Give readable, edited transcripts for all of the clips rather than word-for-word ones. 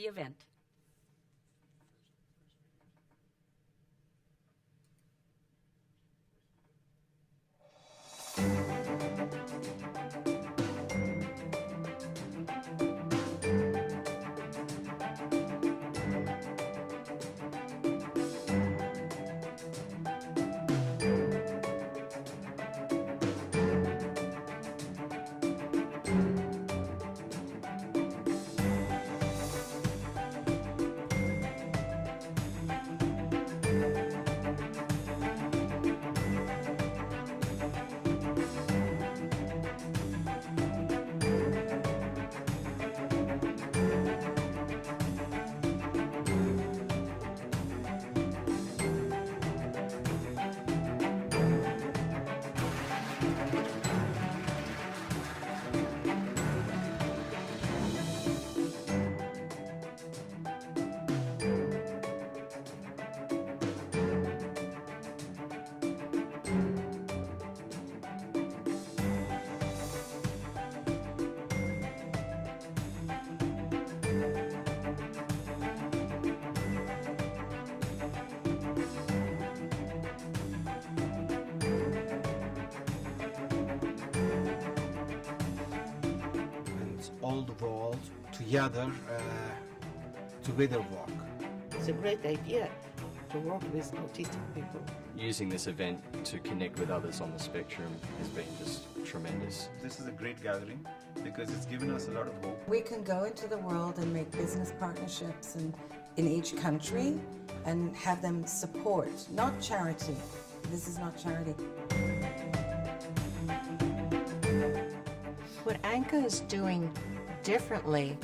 event. All the world together work. It's a great idea to work with autistic people. Using this event to connect with others on the spectrum has been just tremendous. This is a great gathering because it's given us a lot of hope. We can go into the world and make business partnerships in each country and have them support, not charity. This is not charity. What ANCA is doing differently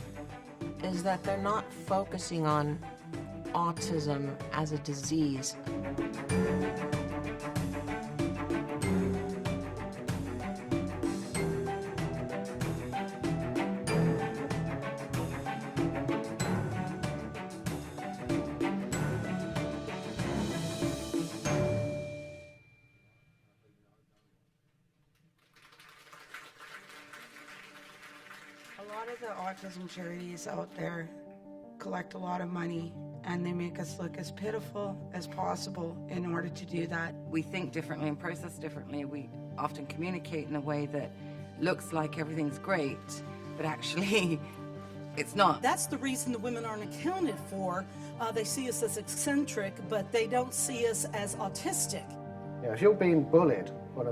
is that they're not focusing on autism as a disease. A lot of the autism charities out there collect a lot of money, and they make us look as pitiful as possible in order to do that. We think differently and process differently. We often communicate in a way that looks like everything's great, but actually it's not. That's the reason the women aren't accounted for. They see us as eccentric, but they don't see us as autistic. You know, if you're being bullied and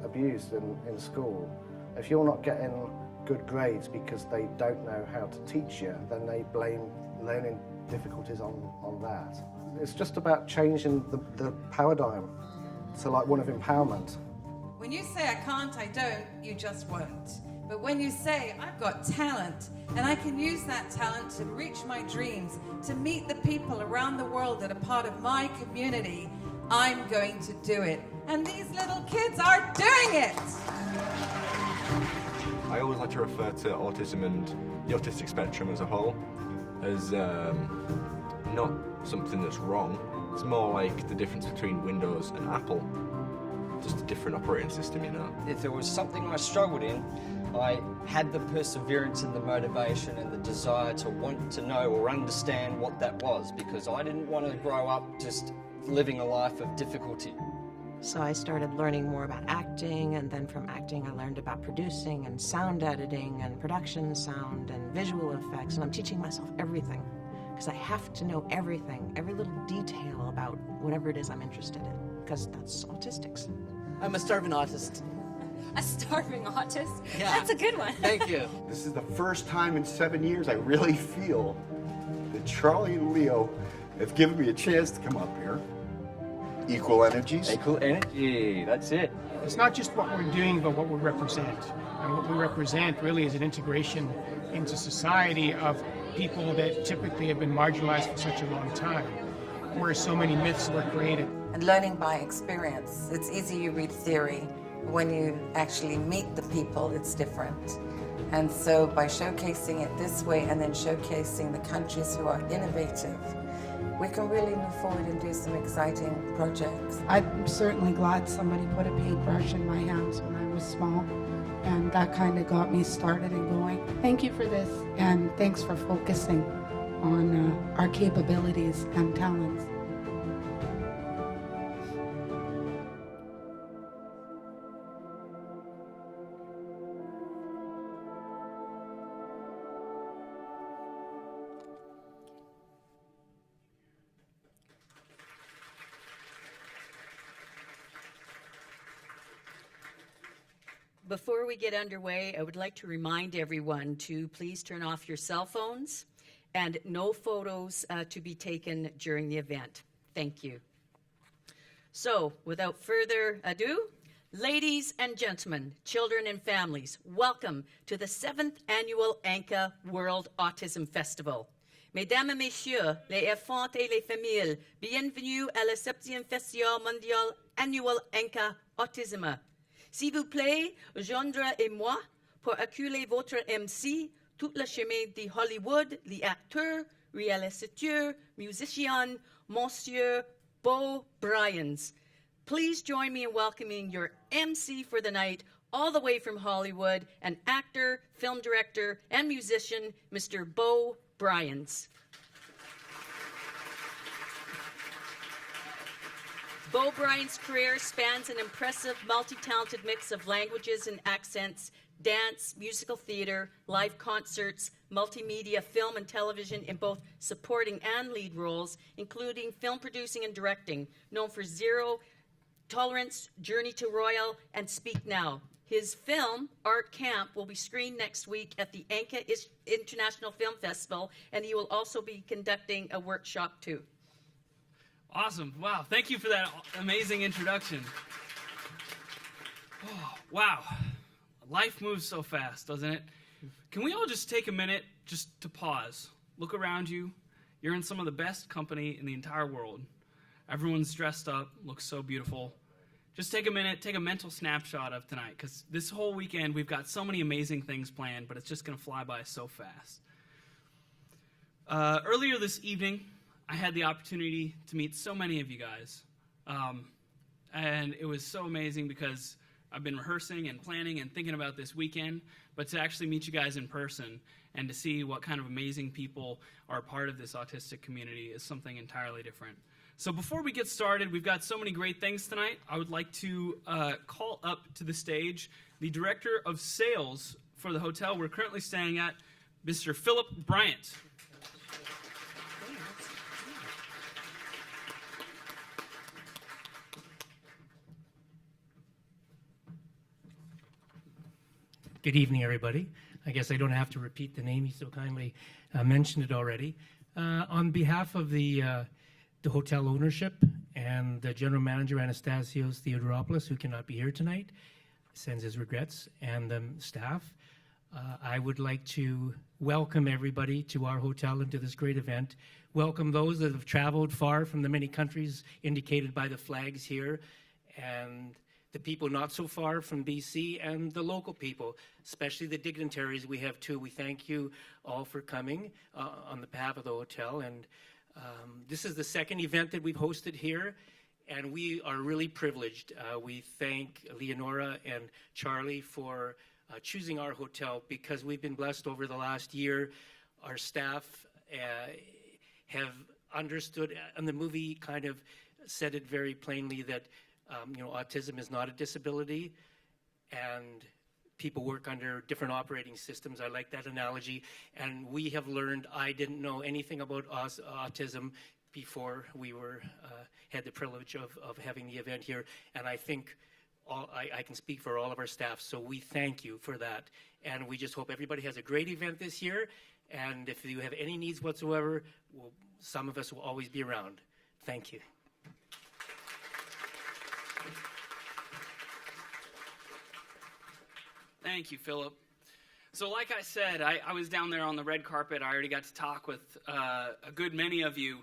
abused in school, if you're not getting good grades because they don't know how to teach you, then they blame learning difficulties on that. It's just about changing the paradigm to like one of empowerment. When you say I can't, I don't, you just won't. But when you say I've got talent and I can use that talent to reach my dreams, to meet the people around the world that are part of my community, I'm going to do it. And these little kids are doing it! I always like to refer to autism and the autistic spectrum as a whole as not something that's wrong. It's more like the difference between Windows and Apple. Just a different operating system, you know. If there was something I struggled in, I had the perseverance and the motivation and the desire to want to know or understand what that was, because I didn't want to grow up just living a life of difficulty. So I started learning more about acting, and then from acting I learned about producing and sound editing and production sound and visual effects, and I'm teaching myself everything because I have to know everything, every little detail about whatever it is I'm interested in, because that's autistics. I'm a starving artist. A starving artist? Yeah. That's a good one. Thank you. This is the first time in 7 years I really feel that Charlie and Leo have given me a chance to come up here. Equal energies. Equal energy, that's it. It's not just what we're doing, but what we represent. And what we represent really is an integration into society of people that typically have been marginalized for such a long time, where so many myths were created. And learning by experience. It's easy you read theory. When you actually meet the people, it's different. And so by showcasing it this way and then showcasing the countries who are innovative, we can really move forward and do some exciting projects. I'm certainly glad somebody put a paintbrush in my hands when I was small, and that kind of got me started and going. Thank you for this, and thanks for focusing on our capabilities and talents. Before we get underway, I would like to remind everyone to please turn off your cell phones and no photos to be taken during the event. Thank you. So, without further ado, ladies and gentlemen, children and families, welcome to the 7th Annual ANCA World Autism Festival. Mesdames et messieurs, les enfants et les familles, bienvenue à la 7e Festival Mondial Annual ANCA Autism. S'il vous plaît, Jandra et moi, pour accueillir votre MC, tout le chemin de Hollywood, les acteurs, réalisateurs, musicians, Monsieur Beau Bryans. Please join me in welcoming your MC for the night, all the way from Hollywood, an actor, film director, and musician, Mr. Beau Bryans. Beau Bryans' career spans an impressive, multi-talented mix of languages and accents, dance, musical theater, live concerts, multimedia, film and television in both supporting and lead roles, including film producing and directing, known for Zero Tolerance, Journey to Royal, and Speak Now. His film, Art Camp, will be screened next week at the ANCA International Film Festival, and he will also be conducting a workshop too. Awesome. Wow. Thank you for that amazing introduction. Oh, wow. Life moves so fast, doesn't it? Can we all just take a minute just to pause? Look around you. You're in some of the best company in the entire world. Everyone's dressed up, looks so beautiful. Just take a minute, take a mental snapshot of tonight, because this whole weekend we've got so many amazing things planned, but it's just going to fly by so fast. Earlier this evening, I had the opportunity to meet so many of you guys, and it was so amazing because I've been rehearsing and planning and thinking about this weekend, but to actually meet you guys in person and to see what kind of amazing people are part of this autistic community is something entirely different. So before we get started, we've got so many great things tonight. I would like to call up to the stage the Director of Sales for the hotel we're currently staying at, Mr. Philip Bryant. Good evening, everybody. I guess I don't have to repeat the name. You so kindly mentioned it already. On behalf of the hotel ownership and the general manager, Anastasios Theodoropoulos, who cannot be here tonight, sends his regrets, and the staff, I would like to welcome everybody to our hotel and to this great event. Welcome those that have traveled far from the many countries indicated by the flags here, and the people not so far from BC, and the local people, especially the dignitaries we have too. We thank you all for coming on the behalf of the hotel. And this is the second event that we've hosted here, and we are really privileged. We thank Leonora and Charlie for choosing our hotel, because we've been blessed over the last year. Our staff have understood, and the movie kind of said it very plainly, that autism is not a disability, and people work under different operating systems. I like that analogy. And we have learned, I didn't know anything about autism before we had the privilege of having the event here. And I think I can speak for all of our staff, so we thank you for that. And we just hope everybody has a great event this year. And if you have any needs whatsoever, some of us will always be around. Thank you. Thank you, Philip. So like I said, I was down there on the red carpet. I already got to talk with a good many of you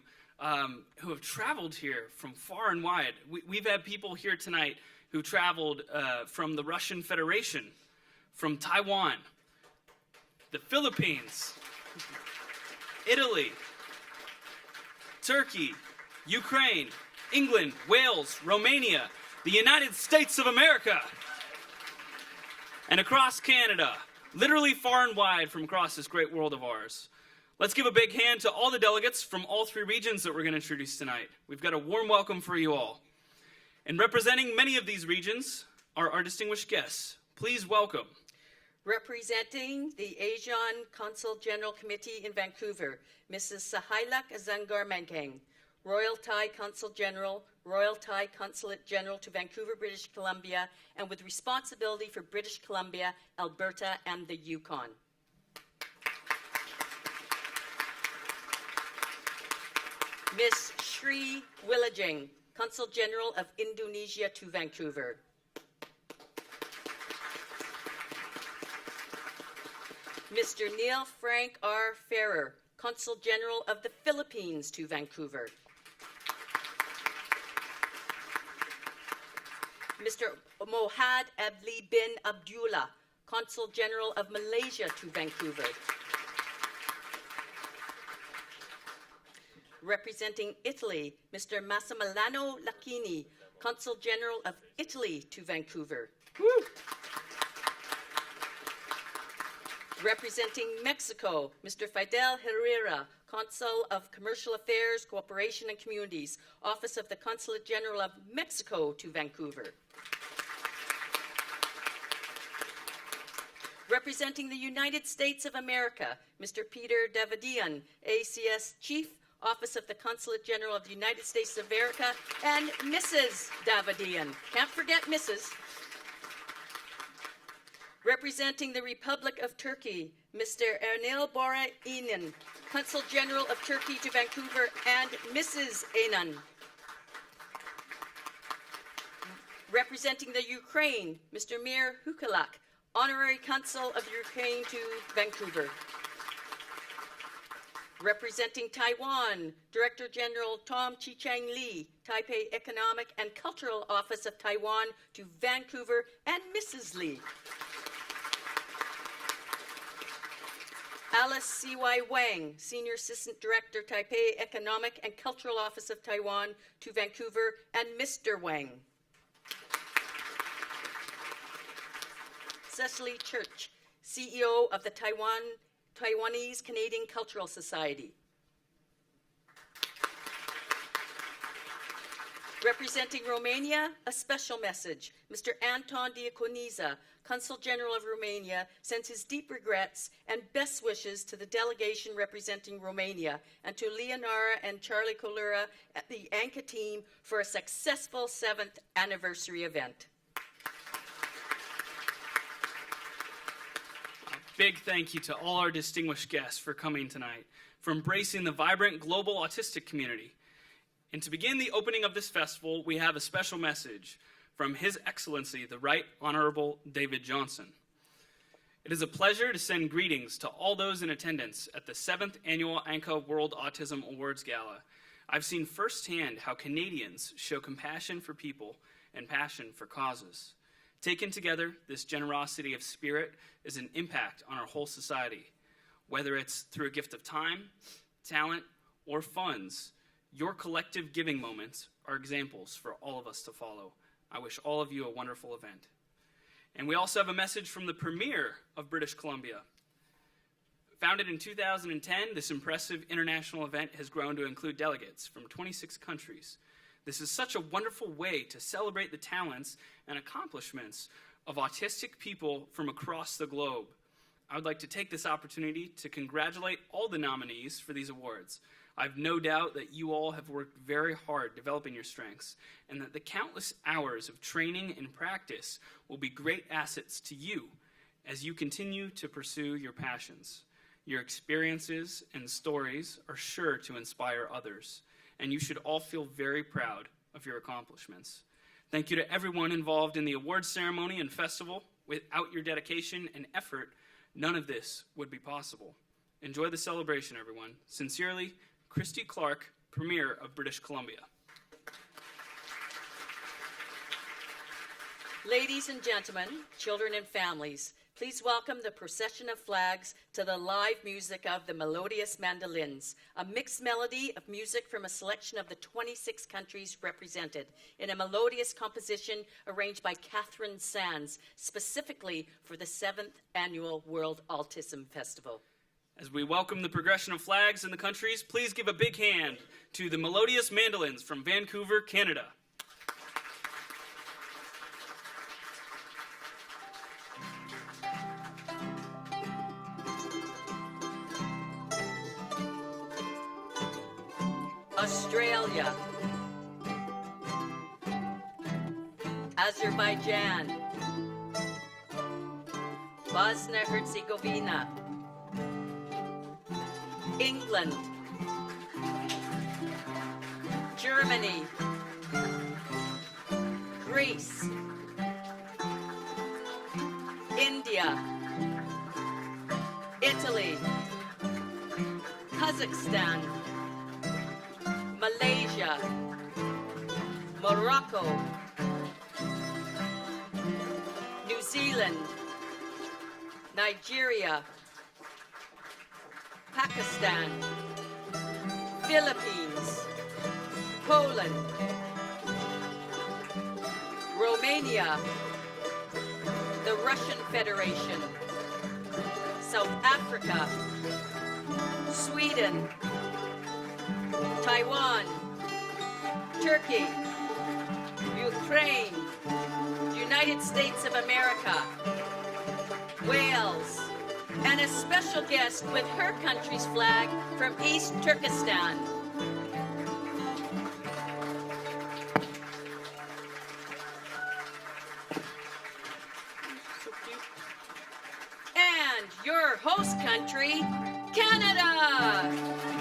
who have traveled here from far and wide. We've had people here tonight who traveled from the Russian Federation, from Taiwan, the Philippines, Italy, Turkey, Ukraine, England, Wales, Romania, the United States of America, and across Canada, literally far and wide from across this great world of ours. Let's give a big hand to all the delegates from all 3 regions that we're going to introduce tonight. We've got a warm welcome for you all. And representing many of these regions are our distinguished guests. Please welcome. Representing the Asian Consul General Committee in Vancouver, Mrs. Sahailak Azangar-Mangkang, Royal Thai Consul General, Royal Thai Consulate General to Vancouver, British Columbia, and with responsibility for British Columbia, Alberta, and the Yukon. Ms. Sri Wilajeng, Consul General of Indonesia to Vancouver. Mr. Neil Frank R. Ferrer, Consul General of the Philippines to Vancouver. Mr. Mohad Abli bin Abdullah, Consul General of Malaysia to Vancouver. Representing Italy, Mr. Massimiliano Lacchini, Consul General of Italy to Vancouver. Woo! Representing Mexico, Mr. Fidel Herrera, Consul of Commercial Affairs, Cooperation and Communities, Office of the Consulate General of Mexico to Vancouver. Representing the United States of America, Mr. Peter Davadian, ACS Chief, Office of the Consulate General of the United States of America, and Mrs. Davadian. Can't forget Mrs. Representing the Republic of Turkey, Mr. Ernil Bora İnan, Consul General of Turkey to Vancouver, and Mrs. İnan. Representing the Ukraine, Mr. Mir Hukalak, Honorary Consul of Ukraine to Vancouver. Representing Taiwan, Director General Tom Chi-Chang Lee, Taipei Economic and Cultural Office of Taiwan to Vancouver, and Mrs. Lee. Alice C.Y. Wang, Senior Assistant Director, Taipei Economic and Cultural Office of Taiwan to Vancouver, and Mr. Wang. Cecily Church, CEO of the Taiwanese Canadian Cultural Society. Representing Romania, a special message. Mr. Anton Diaconiza, Consul General of Romania, sends his deep regrets and best wishes to the delegation representing Romania and to Leonara and Charlie Colura at the ANCA team for a successful 7th anniversary event. Big thank you to all our distinguished guests for coming tonight, for embracing the vibrant global autistic community. And to begin the opening of this festival, we have a special message from His Excellency, the Right Honorable David Johnson. It is a pleasure to send greetings to all those in attendance at the 7th Annual ANCA World Autism Awards Gala. I've seen firsthand how Canadians show compassion for people and passion for causes. Taken together, this generosity of spirit is an impact on our whole society. Whether it's through a gift of time, talent, or funds, your collective giving moments are examples for all of us to follow. I wish all of you a wonderful event. And we also have a message from the Premier of British Columbia. Founded in 2010, this impressive international event has grown to include delegates from 26 countries. This is such a wonderful way to celebrate the talents and accomplishments of autistic people from across the globe. I would like to take this opportunity to congratulate all the nominees for these awards. I have no doubt that you all have worked very hard developing your strengths, and that the countless hours of training and practice will be great assets to you as you continue to pursue your passions. Your experiences and stories are sure to inspire others, and you should all feel very proud of your accomplishments. Thank you to everyone involved in the awards ceremony and festival. Without your dedication and effort, none of this would be possible. Enjoy the celebration, everyone. Sincerely, Christy Clark, Premier of British Columbia. Ladies and gentlemen, children and families, please welcome the procession of flags to the live music of the Melodious Mandolins, a mixed melody of music from a selection of the 26 countries represented in a melodious composition arranged by Catherine Sands, specifically for the 7th Annual World Autism Festival. As we welcome the progression of flags in the countries, please give a big hand to the Melodious Mandolins from Vancouver, Canada. Australia, Azerbaijan, Bosnia-Herzegovina, England, Germany, Greece, India, Italy, Kazakhstan, Malaysia, Morocco, New Zealand, Nigeria, Pakistan, Philippines, Poland, Romania, the Russian Federation, South Africa, Sweden, Taiwan, Turkey, Ukraine, United States of America, Wales, and a special guest with her country's flag from East Turkestan. And your host country, Canada!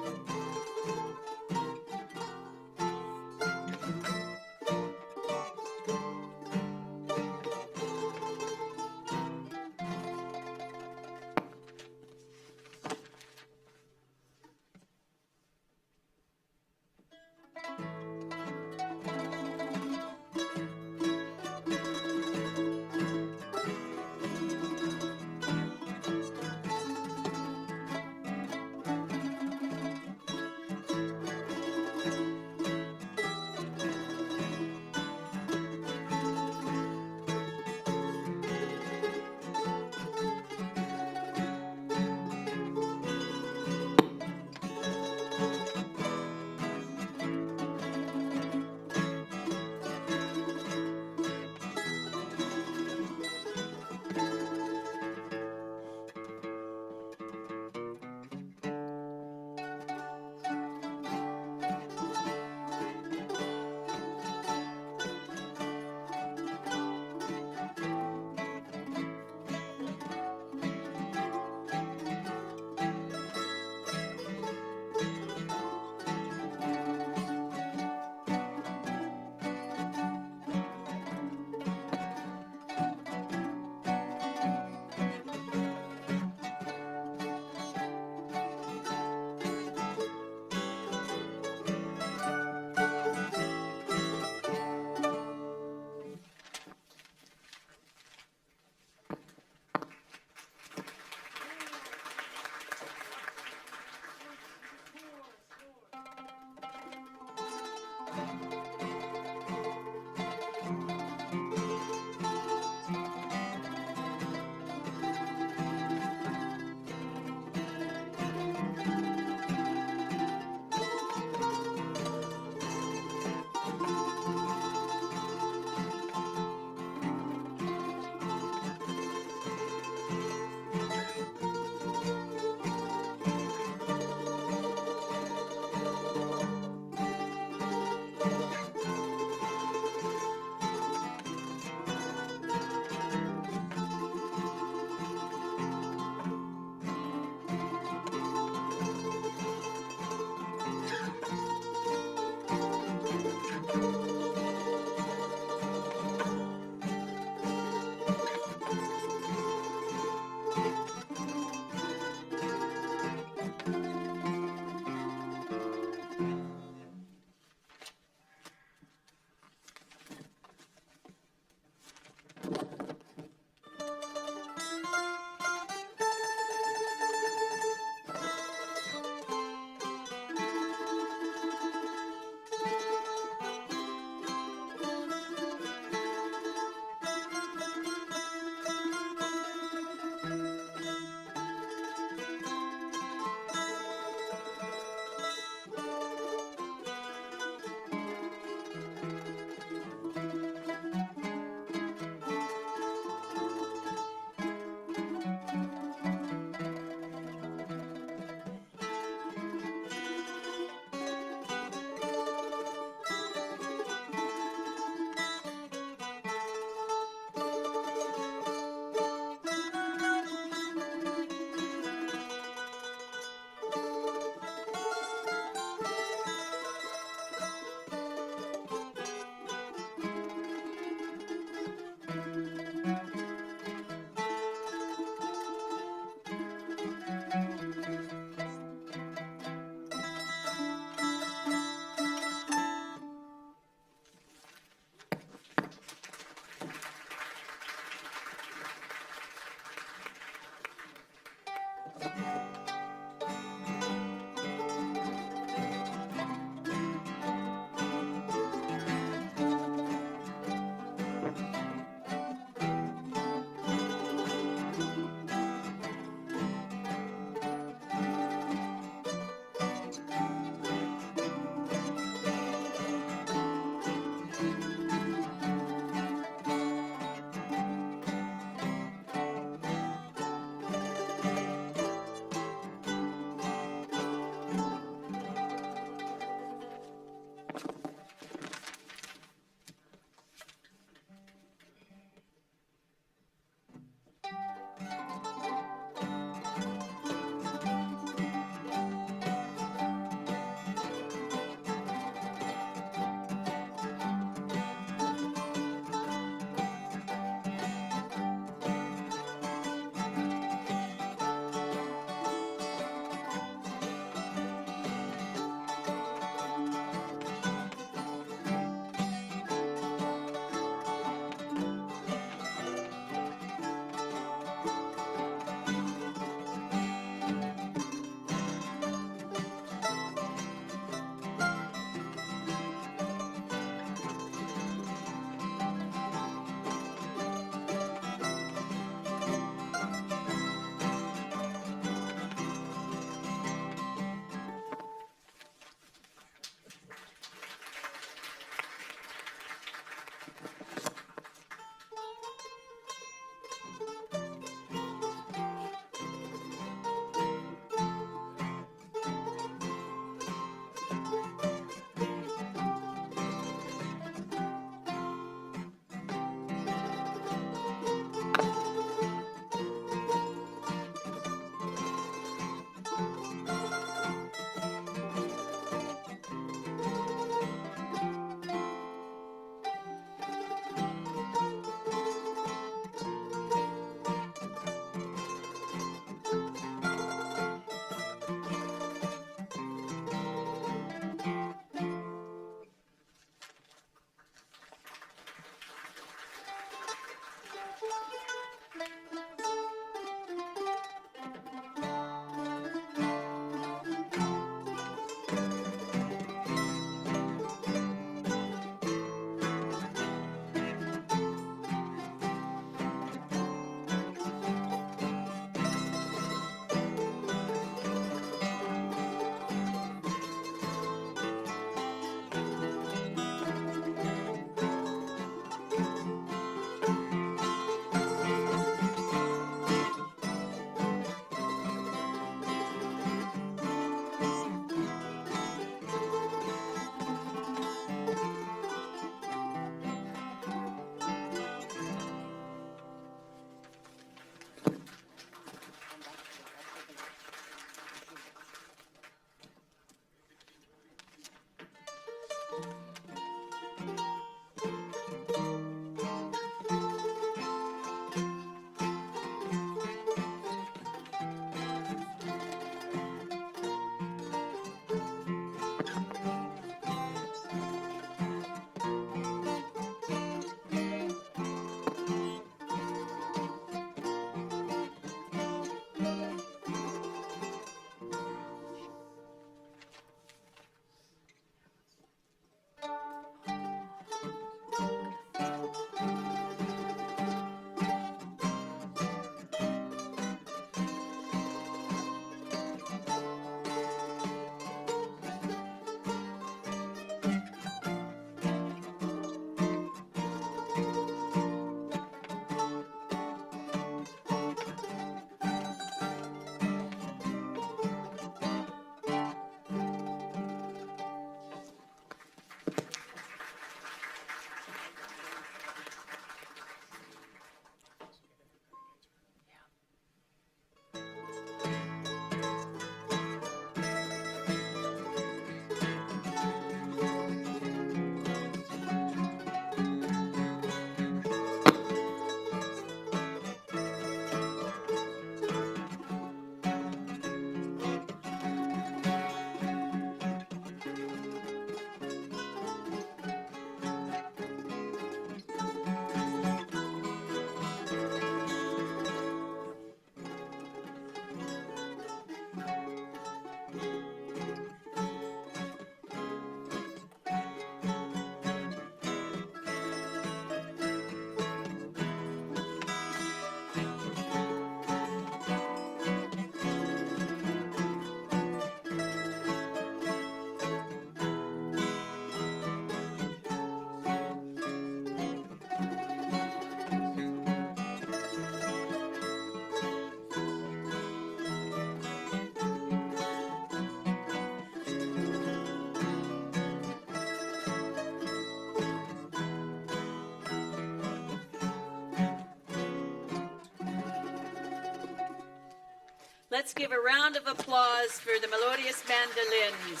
Let's give a round of applause for the melodious mandolins.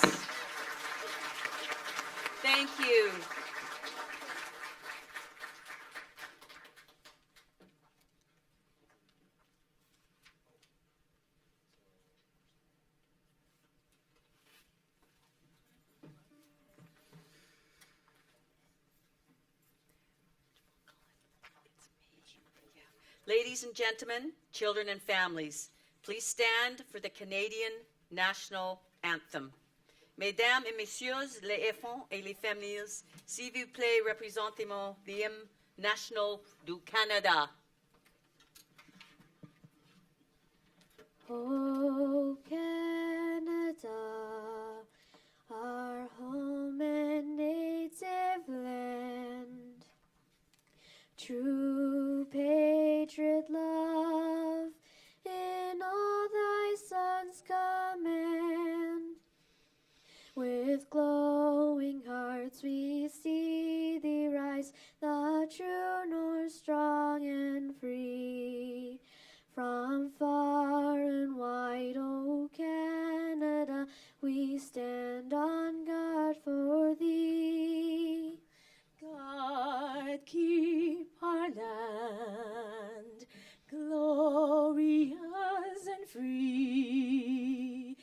Thank you. Ladies and gentlemen, children and families, please stand for the Canadian National Anthem. Mesdames et messieurs, les enfants et les familles, s'il vous plaît, représentez-moi the hymne national du Canada. Oh, Canada, our home and native land, true patriot love in all thy sons command. With glowing hearts we see thee rise, the true north, strong and free. From far and wide, O Canada, we stand on guard for thee. God keep our land glorious and free.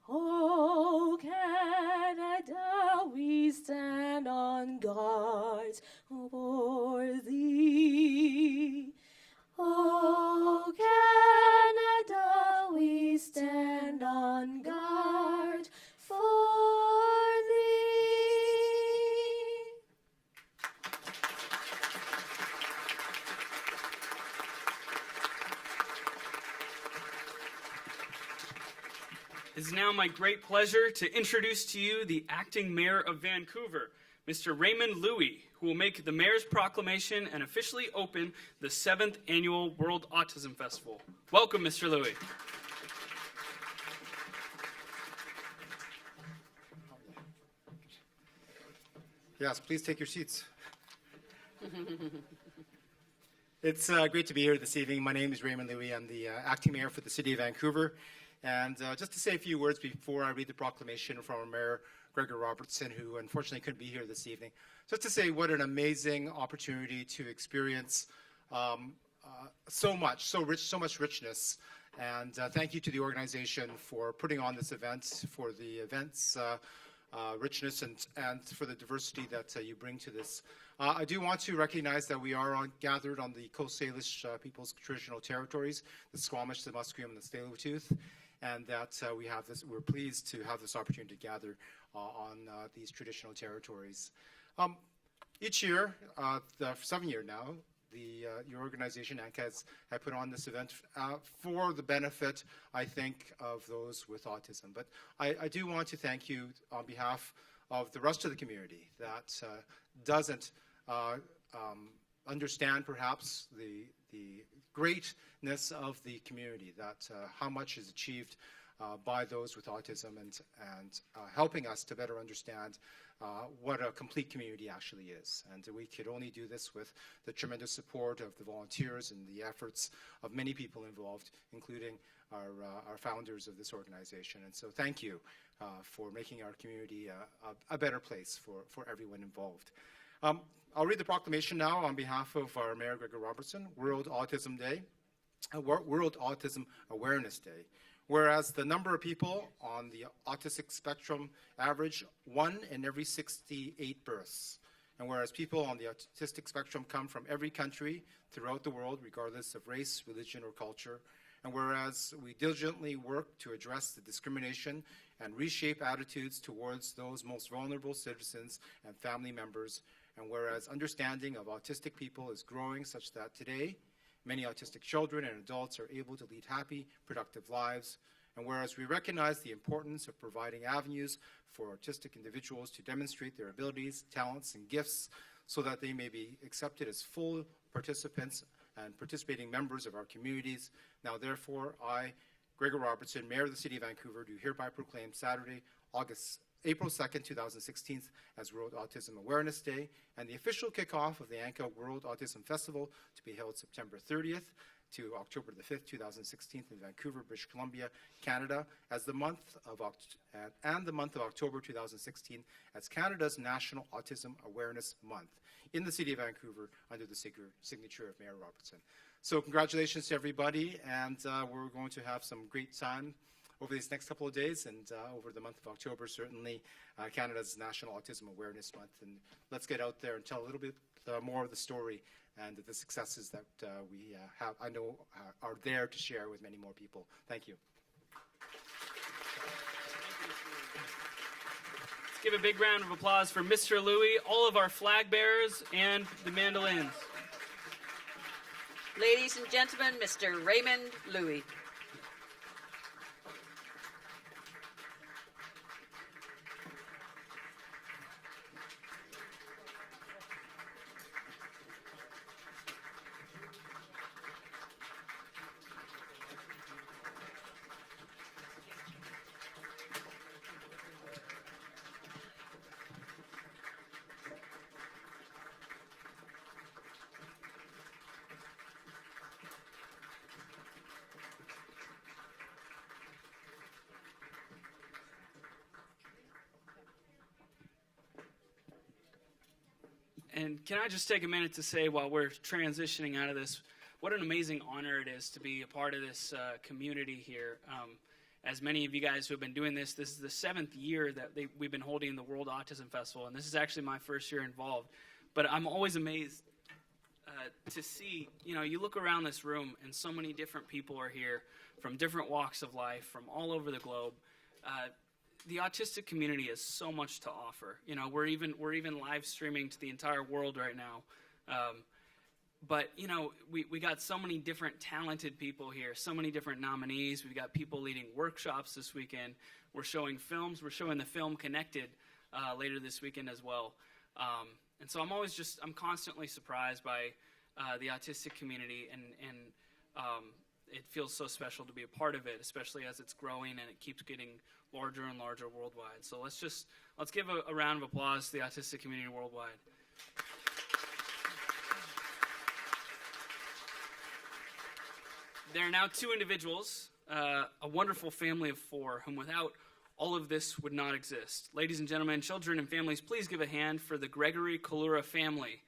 Oh, Canada, we stand on guard for thee. Oh, Canada, we stand on guard for thee. It is now my great pleasure to introduce to you the acting mayor of Vancouver, Mr. Raymond Louie, who will make the mayor's proclamation and officially open the 7th annual World Autism Festival. Welcome, Mr. Louie. Yes, please take your seats. It's great to be here this evening. My name is Raymond Louie. I'm the acting mayor for the City of Vancouver. And just to say a few words before I read the proclamation from our Mayor Gregor Robertson, who unfortunately couldn't be here this evening, just to say what an amazing opportunity to experience so much richness. And thank you to the organization for putting on this event, for the event's richness and for the diversity that you bring to this. I do want to recognize that we are gathered on the Coast Salish people's traditional territories, the Squamish, the Musqueam, and the Tsleil-Waututh, and that we're pleased to have this opportunity to gather on these traditional territories. Each year, 7 years now, your organization, ANCA, has put on this event for the benefit, I think, of those with autism. But I do want to thank you on behalf of the rest of the community that doesn't understand perhaps the greatness of the community, that how much is achieved by those with autism and helping us to better understand what a complete community actually is. And we could only do this with the tremendous support of the volunteers and the efforts of many people involved, including our founders of this organization. And so thank you for making our community a better place for everyone involved. I'll read the proclamation now on behalf of our Mayor Gregor Robertson. World Autism Day, World Autism Awareness Day. Whereas the number of people on the autistic spectrum average 1 in every 68 births. And whereas people on the autistic spectrum come from every country throughout the world, regardless of race, religion, or culture. And whereas we diligently work to address the discrimination and reshape attitudes towards those most vulnerable citizens and family members. And whereas understanding of autistic people is growing such that today, many autistic children and adults are able to lead happy, productive lives. And whereas we recognize the importance of providing avenues for autistic individuals to demonstrate their abilities, talents, and gifts so that they may be accepted as full participants and participating members of our communities. Now, therefore, I, Gregor Robertson, Mayor of the City of Vancouver, do hereby proclaim Saturday, April 2nd, 2016 as World Autism Awareness Day, and the official kickoff of the ANCA World Autism Festival to be held September 30th to October the 5th, 2016 in Vancouver, British Columbia, Canada, as the month of and the month of October 2016 as Canada's National Autism Awareness Month in the city of Vancouver under the signature of Mayor Robertson. So congratulations to everybody, and we're going to have some great time over these next couple of days and over the month of October, certainly Canada's National Autism Awareness Month. And let's get out there and tell a little bit more of the story and the successes that we have, I know, are there to share with many more people. Thank you. Let's give a big round of applause for Mr. Louis, all of our flag bearers, and the mandolins. Ladies and gentlemen, Mr. Raymond Louis. And can I just take a minute to say, while we're transitioning out of this, what an amazing honor it is to be a part of this community here. As many of you guys who have been doing this is the 7th year that we've been holding the World Autism Festival, and this is actually my first year involved. But I'm always amazed to see, you look around this room and so many different people are here from different walks of life, from all over the globe. The autistic community has so much to offer. We're even live streaming to the entire world right now. But we got so many different talented people here, so many different nominees. We've got people leading workshops this weekend. We're showing films. We're showing the film Connected later this weekend as well. And so I'm constantly surprised by the autistic community, and it feels so special to be a part of it, especially as it's growing and it keeps getting larger and larger worldwide. So let's give a round of applause to the autistic community worldwide. There are now 2 individuals, a wonderful family of 4, whom without all of this would not exist. Ladies and gentlemen, children and families, please give a hand for the Gregory Kalura family.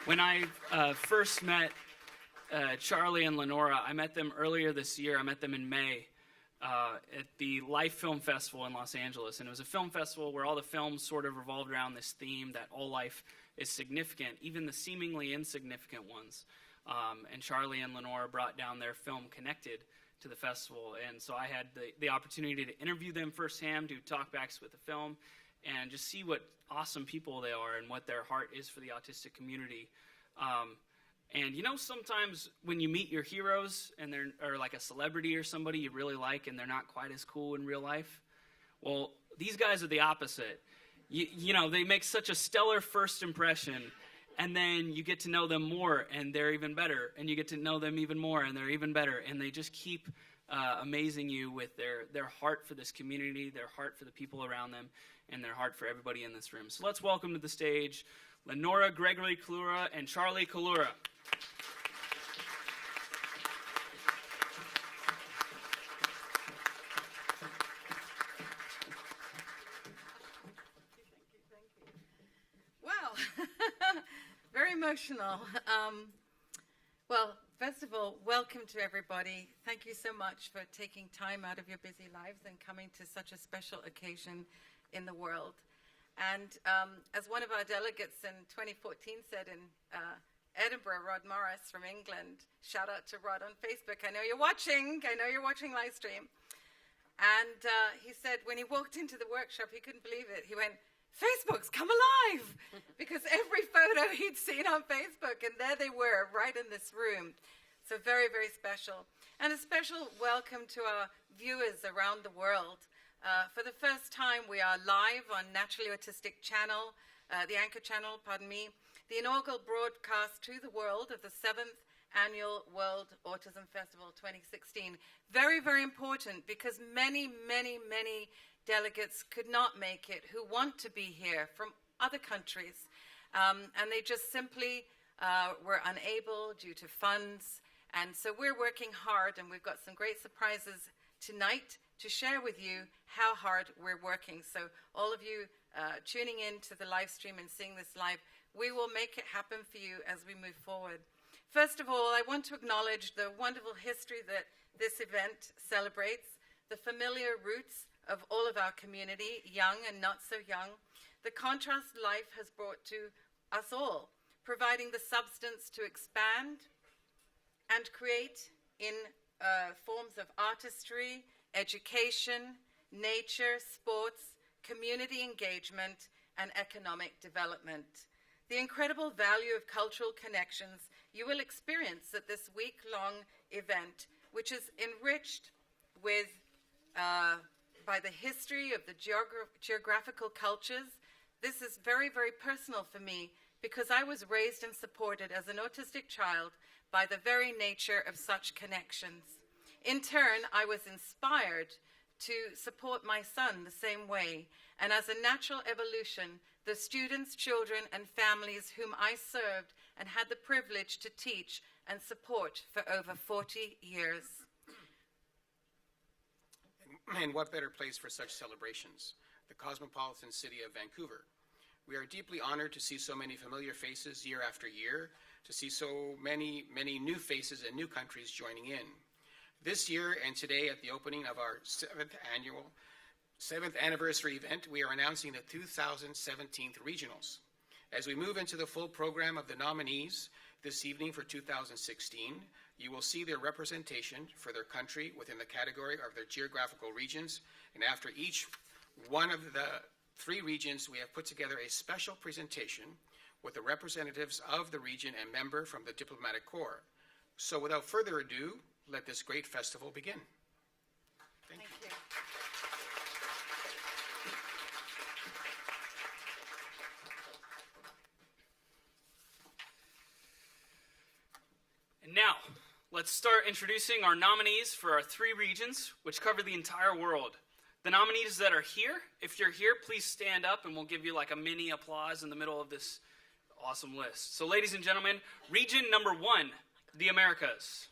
When I first met Charlie and Lenora, I met them earlier this year. I met them in May at the Life Film Festival in Los Angeles. And it was a film festival where all the films sort of revolved around this theme that all life is significant, even the seemingly insignificant ones. And Charlie and Lenora brought down their film Connected to the festival. And so I had the opportunity to interview them firsthand, do talkbacks with the film, and just see what awesome people they are and what their heart is for the autistic community. And sometimes when you meet your heroes and or like a celebrity or somebody you really like and they're not quite as cool in real life, well, these guys are the opposite. They make such a stellar first impression, and then you get to know them more and they're even better, and you get to know them even more and they're even better, and they just keep amazing you with their heart for this community, their heart for the people around them, and their heart for everybody in this room. So let's welcome to the stage Lenora Gregory Kalura and Charlie Kalura. Wow, very emotional. Well, first of all, welcome to everybody. Thank you so much for taking time out of your busy lives and coming to such a special occasion in the world. And as one of our delegates in 2014 said in Edinburgh, Rod Morris from England, shout out to Rod on Facebook, I know you're watching Livestream. And he said when he walked into the workshop, he couldn't believe it. He went, Facebook's come alive, because every photo he'd seen on Facebook, and there they were, right in this room. So very, very special. And a special welcome to our viewers around the world. For the first time, we are live on Naturally Autistic Channel, the Anchor Channel, pardon me, the inaugural broadcast to the world of the 7th Annual World Autism Festival 2016. Very, very important, because many, many, many delegates could not make it who want to be here from other countries. And they just simply were unable due to funds. And so we're working hard, and we've got some great surprises tonight to share with you how hard we're working. So all of you tuning in to the live stream and seeing this live, we will make it happen for you as we move forward. First of all, I want to acknowledge the wonderful history that this event celebrates, the familiar roots of all of our community, young and not so young, the contrast life has brought to us all, providing the substance to expand and create in forms of artistry, education, nature, sports, community engagement, and economic development. The incredible value of cultural connections you will experience at this week-long event, which is enriched with by the history of the geographical cultures. This is very, very personal for me, because I was raised and supported as an autistic child by the very nature of such connections. In turn, I was inspired to support my son the same way, and as a natural evolution, the students, children, and families whom I served and had the privilege to teach and support for over 40 years. And what better place for such celebrations? The cosmopolitan city of Vancouver. We are deeply honored to see so many familiar faces year after year, to see so many new faces and new countries joining in. This year and today, at the opening of our 7th anniversary event, we are announcing the 2017 regionals. As we move into the full program of the nominees this evening for 2016, you will see their representation for their country within the category of their geographical regions. And after each one of the 3 regions, we have put together a special presentation with the representatives of the region and member from the Diplomatic Corps. So without further ado, let this great festival begin. Thank you. And now, let's start introducing our nominees for our 3 regions, which cover the entire world. The nominees that are here, if you're here, please stand up and we'll give you like a mini applause in the middle of this awesome list. So ladies and gentlemen, region number 1, the Americas.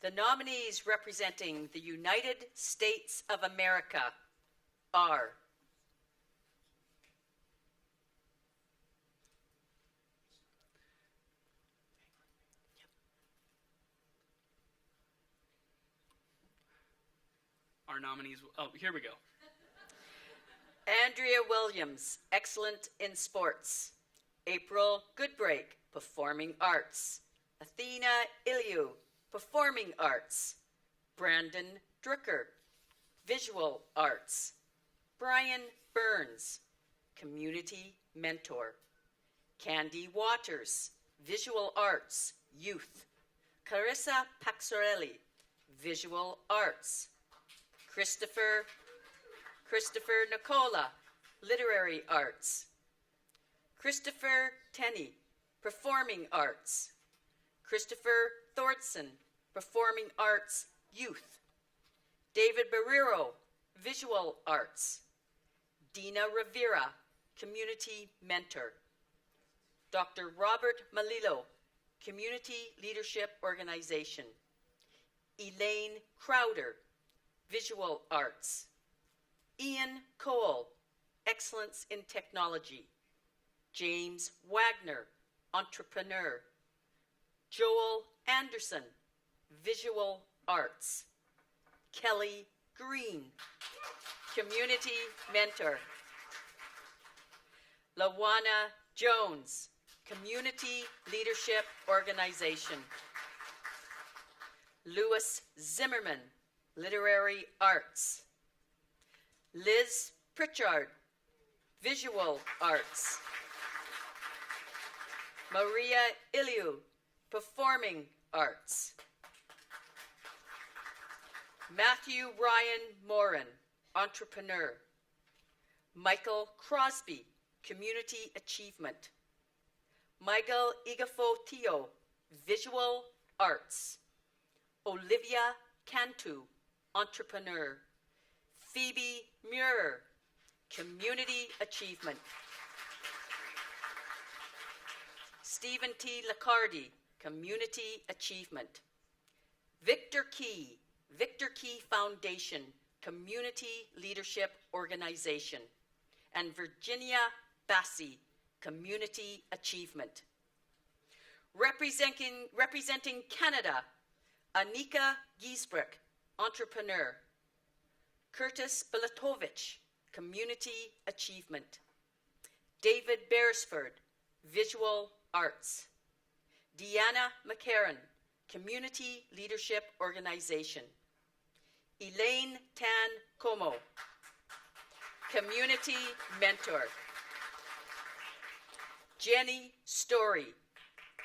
The nominees representing the United States of America are our nominees. Oh, here we go. Andrea Williams, excellent in sports. April Goodbreak, performing arts. Athena Iliou, performing arts. Brandon Drucker, visual arts. Brian Burns, community mentor. Candy Waters, visual arts, youth. Carissa Paxorelli, visual arts. Christopher Nicola, literary arts. Christopher Tenney, performing arts. Christopher Thorson, performing arts, youth. David Barrero, visual arts. Dina Rivera, community mentor. Dr. Robert Malillo, community leadership organization. Elaine Crowder, visual arts. Ian Cole, excellence in technology. James Wagner, entrepreneur. Joel Anderson, visual arts. Kelly Green, community mentor. Lawana Jones, community leadership organization. Louis Zimmerman, literary arts. Liz Pritchard, Visual Arts. Maria Iliu, Performing Arts. Matthew Ryan Morin, Entrepreneur. Michael Crosby, Community Achievement. Michael Igafo-Tio, Visual Arts. Olivia Cantu, Entrepreneur. Phoebe Muir, Community Achievement. Stephen T. Lacardi, Community Achievement. Victor Key Foundation, Community Leadership Organization. And Virginia Bassi, Community Achievement. Representing Canada, Anika Giesbrecht, Entrepreneur. Curtis Bilatovich, Community Achievement. David Beresford, Visual Arts. Deanna McCarran, Community Leadership Organization. Elaine Tan Como, Community Mentor. Jenny Story,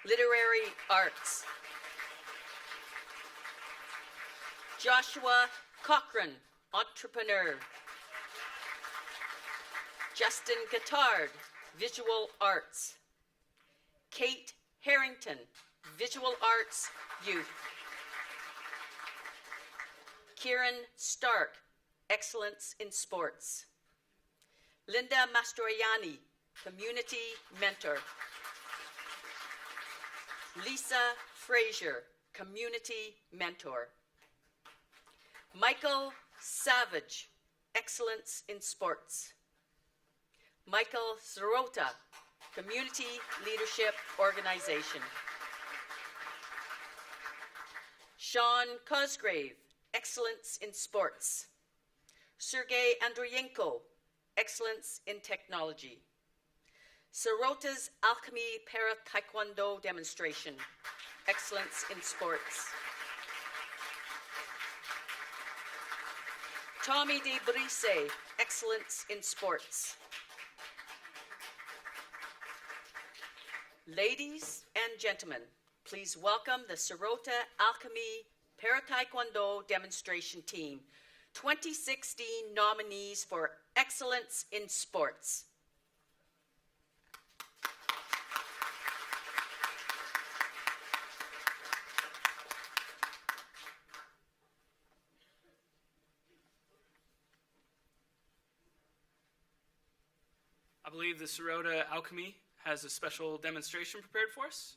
Literary Arts. Joshua Cochran, Entrepreneur. Justin Guittard, Visual Arts. Kate Harrington, Visual Arts Youth. Kieran Stark, Excellence in Sports. Linda Mastroianni, Community Mentor. Lisa Frazier, Community Mentor. Michael Savage, Excellence in Sports. Michael Sirota, Community Leadership Organization. Sean Cosgrave, Excellence in Sports. Sergei Andreyenko, Excellence in Technology. Sirota's Alchemy Para Taekwondo Demonstration, Excellence in Sports. Tommy De Brise, Excellence in Sports. Ladies and gentlemen, please welcome the Sirota Alchemy Para Taekwondo Demonstration Team, 2016 nominees for Excellence in Sports. I believe the Sirota Alchemy has a special demonstration prepared for us.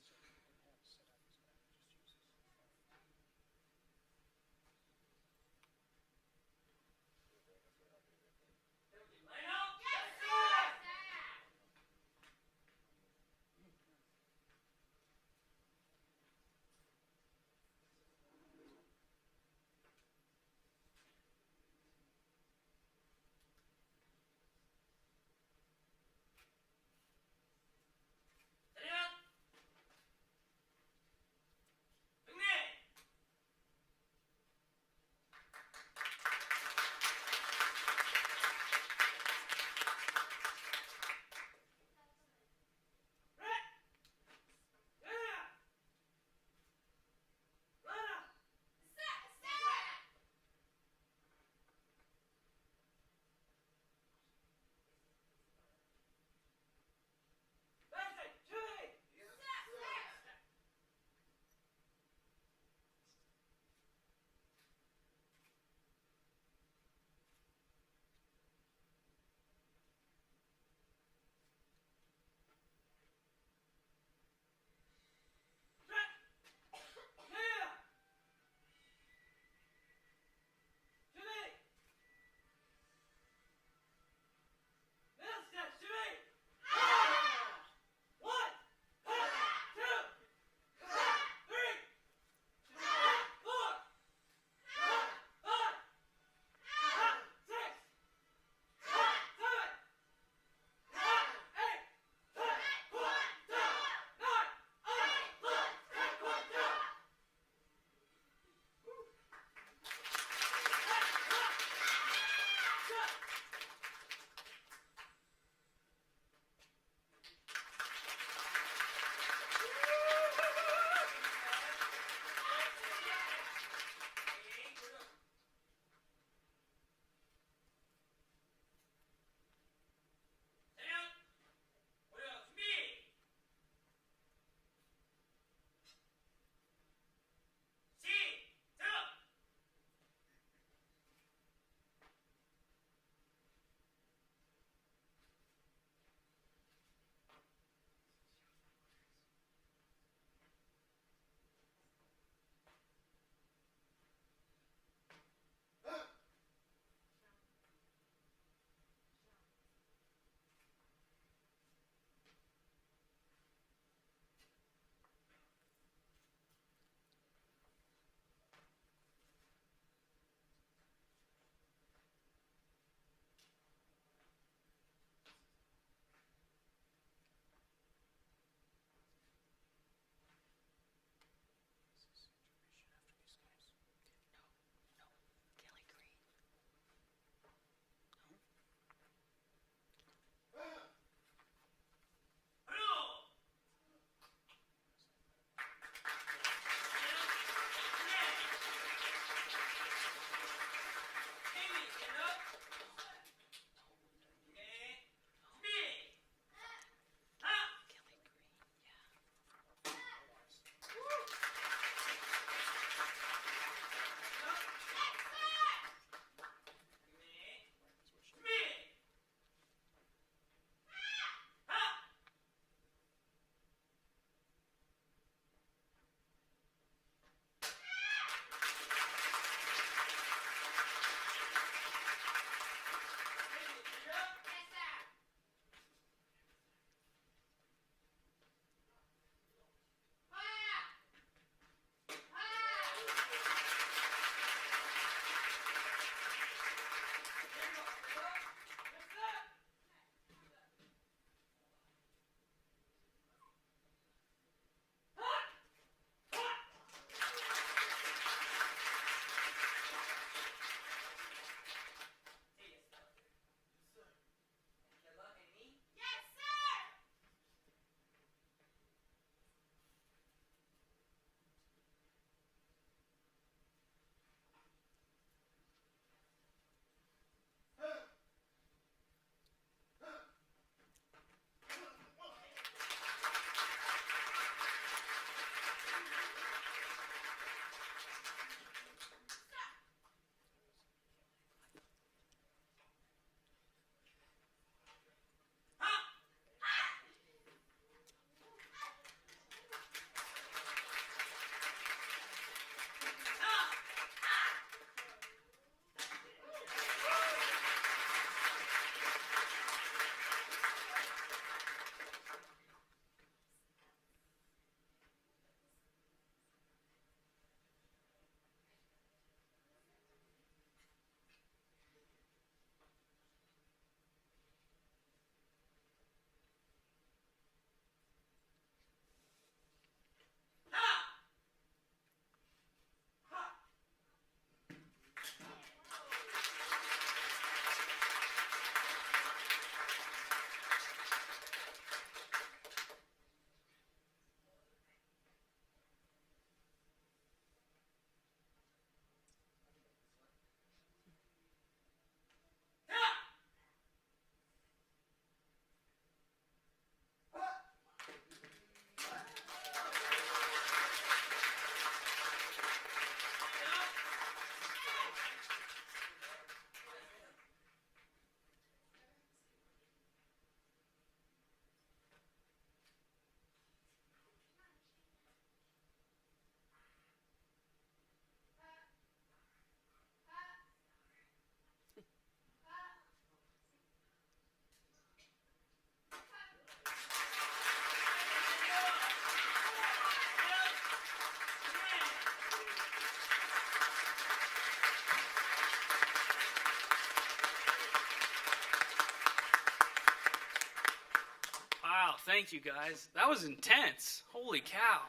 thank you guys. That was intense. Holy cow.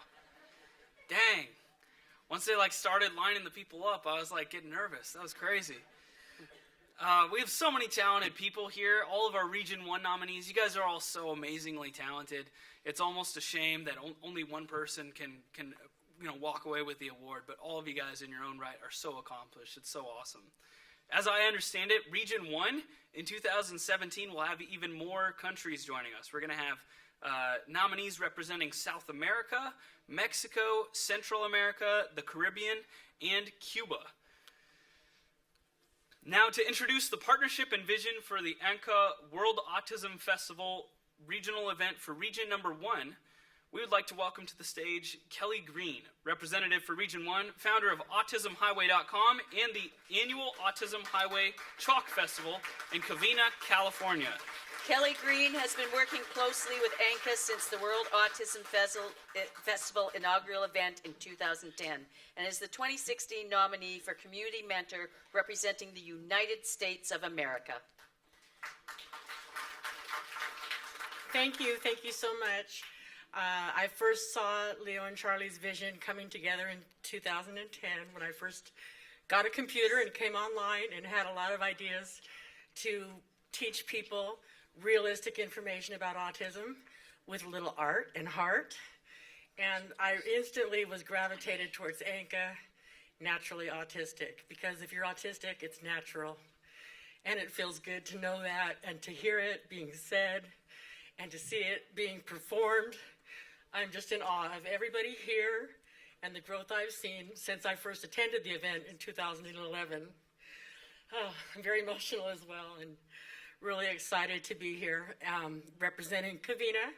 Dang. Once they started lining the people up, I was getting nervous. That was crazy. We have so many talented people here. All of our Region 1 nominees. You guys are all so amazingly talented. It's almost a shame that only one person can walk away with the award, but all of you guys in your own right are so accomplished. It's so awesome. As I understand it, Region 1 in 2017 will have even more countries joining us. We're going to have nominees representing South America, Mexico, Central America, the Caribbean, and Cuba. Now, to introduce the partnership and vision for the ANCA World Autism Festival regional event for Region Number 1, we would like to welcome to the stage Kelly Green, representative for Region 1, founder of AutismHighway.com and the annual Autism Highway Chalk Festival in Covina, California. Kelly Green has been working closely with ANCA since the World Autism Festival inaugural event in 2010 and is the 2016 nominee for Community Mentor representing the United States of America. Thank you so much. I first saw Leo and Charlie's vision coming together in 2010 when I first got a computer and came online and had a lot of ideas to teach people realistic information about autism with a little art and heart. And I instantly was gravitated towards ANCA, naturally autistic, because if you're autistic, it's natural. And it feels good to know that and to hear it being said and to see it being performed. I'm just in awe of everybody here and the growth I've seen since I first attended the event in 2011. Oh, I'm very emotional as well and really excited to be here representing Covina,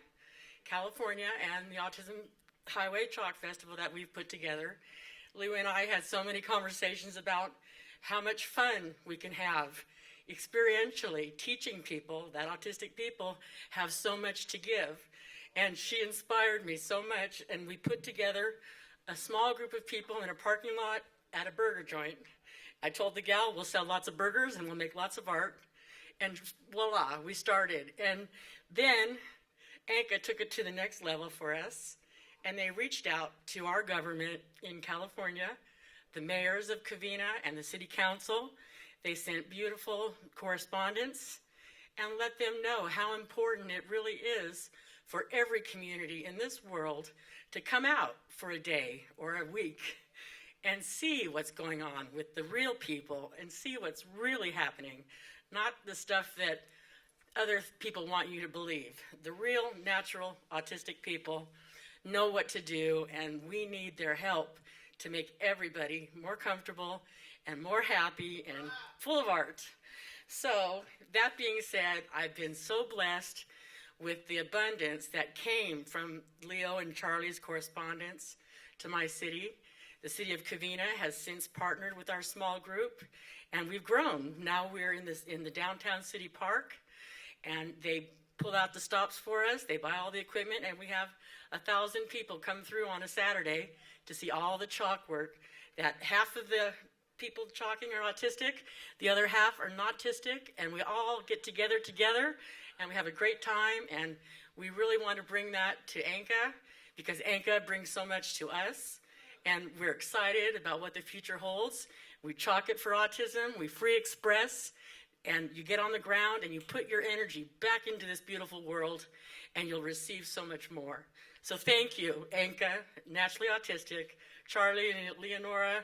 California, and the Autism Highway Chalk Festival that we've put together. Lou and I had so many conversations about how much fun we can have experientially teaching people that autistic people have so much to give. And she inspired me so much, and we put together a small group of people in a parking lot at a burger joint. I told the gal, we'll sell lots of burgers and we'll make lots of art. And voila, we started. And then ANCA took it to the next level for us, and they reached out to our government in California, the mayors of Covina and the city council. They sent beautiful correspondence and let them know how important it really is for every community in this world to come out for a day or a week and see what's going on with the real people and see what's really happening, not the stuff that other people want you to believe. The real, natural, autistic people know what to do, and we need their help to make everybody more comfortable and more happy and full of art. So, that being said, I've been so blessed with the abundance that came from Leo and Charlie's correspondence to my city. The city of Covina has since partnered with our small group, and we've grown. Now we're in the downtown city park, and they pull out the stops for us. They buy all the equipment, and we have 1,000 people come through on a Saturday to see all the chalk work. That half of the people chalking are autistic, the other half are not autistic, and we all get together, and we have a great time, and we really want to bring that to ANCA, because ANCA brings so much to us, and we're excited about what the future holds. We chalk it for autism, we free express, and you get on the ground and you put your energy back into this beautiful world, and you'll receive so much more. So thank you, ANCA, Naturally Autistic, Charlie and Leonora,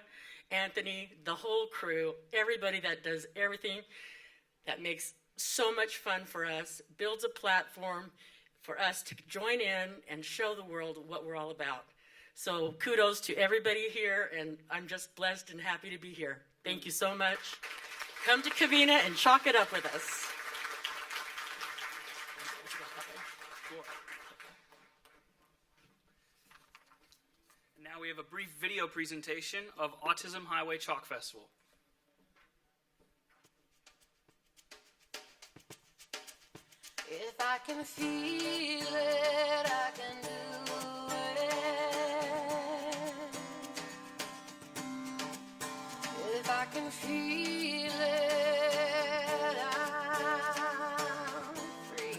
Anthony, the whole crew, everybody that does everything that makes so much fun for us, builds a platform for us to join in and show the world what we're all about. So kudos to everybody here, and I'm just blessed and happy to be here. Thank you so much. Come to Covina and chalk it up with us. Now we have a brief video presentation of Autism Highway Chalk Festival. If I can feel it, I can do it. If I can feel it, I'm free.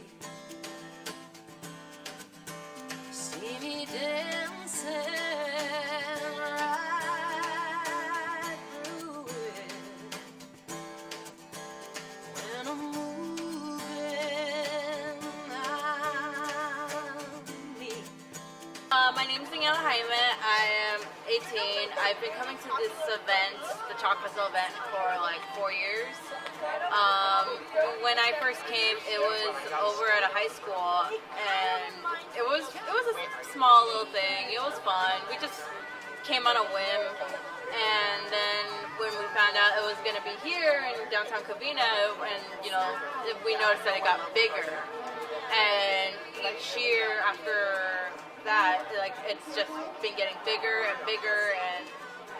my name's Daniela Jaime. I am 18. I've been coming to this event, the Chalk Festival event, for like 4 years. When I first came, it was over at a high school, and it was a small little thing. It was fun. We just came on a whim, and then when we found out it was going to be here in downtown Covina, and we noticed that it got bigger, and each year after that, like, it's just been getting bigger and bigger, and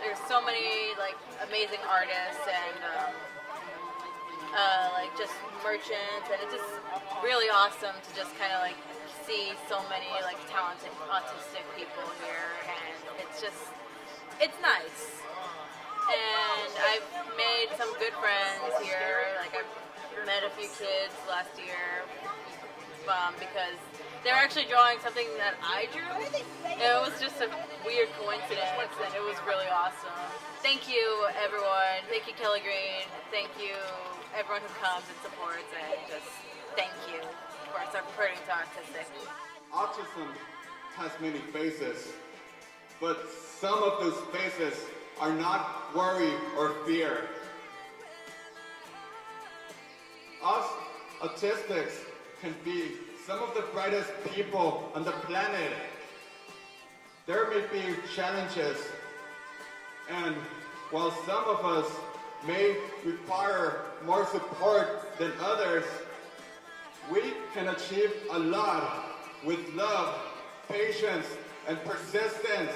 there's so many like amazing artists and like just merchants, and it's just really awesome to just kind of like see so many like talented autistic people here, and it's nice. And I've made some good friends here. Like, I've met a few kids last year because they're actually drawing something that I drew. It was just a weird coincidence, and it was really awesome. Thank you, everyone. Thank you, Kelly Green. Thank you, everyone who comes and supports, and just thank you for supporting to Autistic. Autism has many faces, but some of those faces are not worry or fear. Us autistics can be some of the brightest people on the planet. There may be challenges, and while some of us may require more support than others, we can achieve a lot with love, patience, and persistence.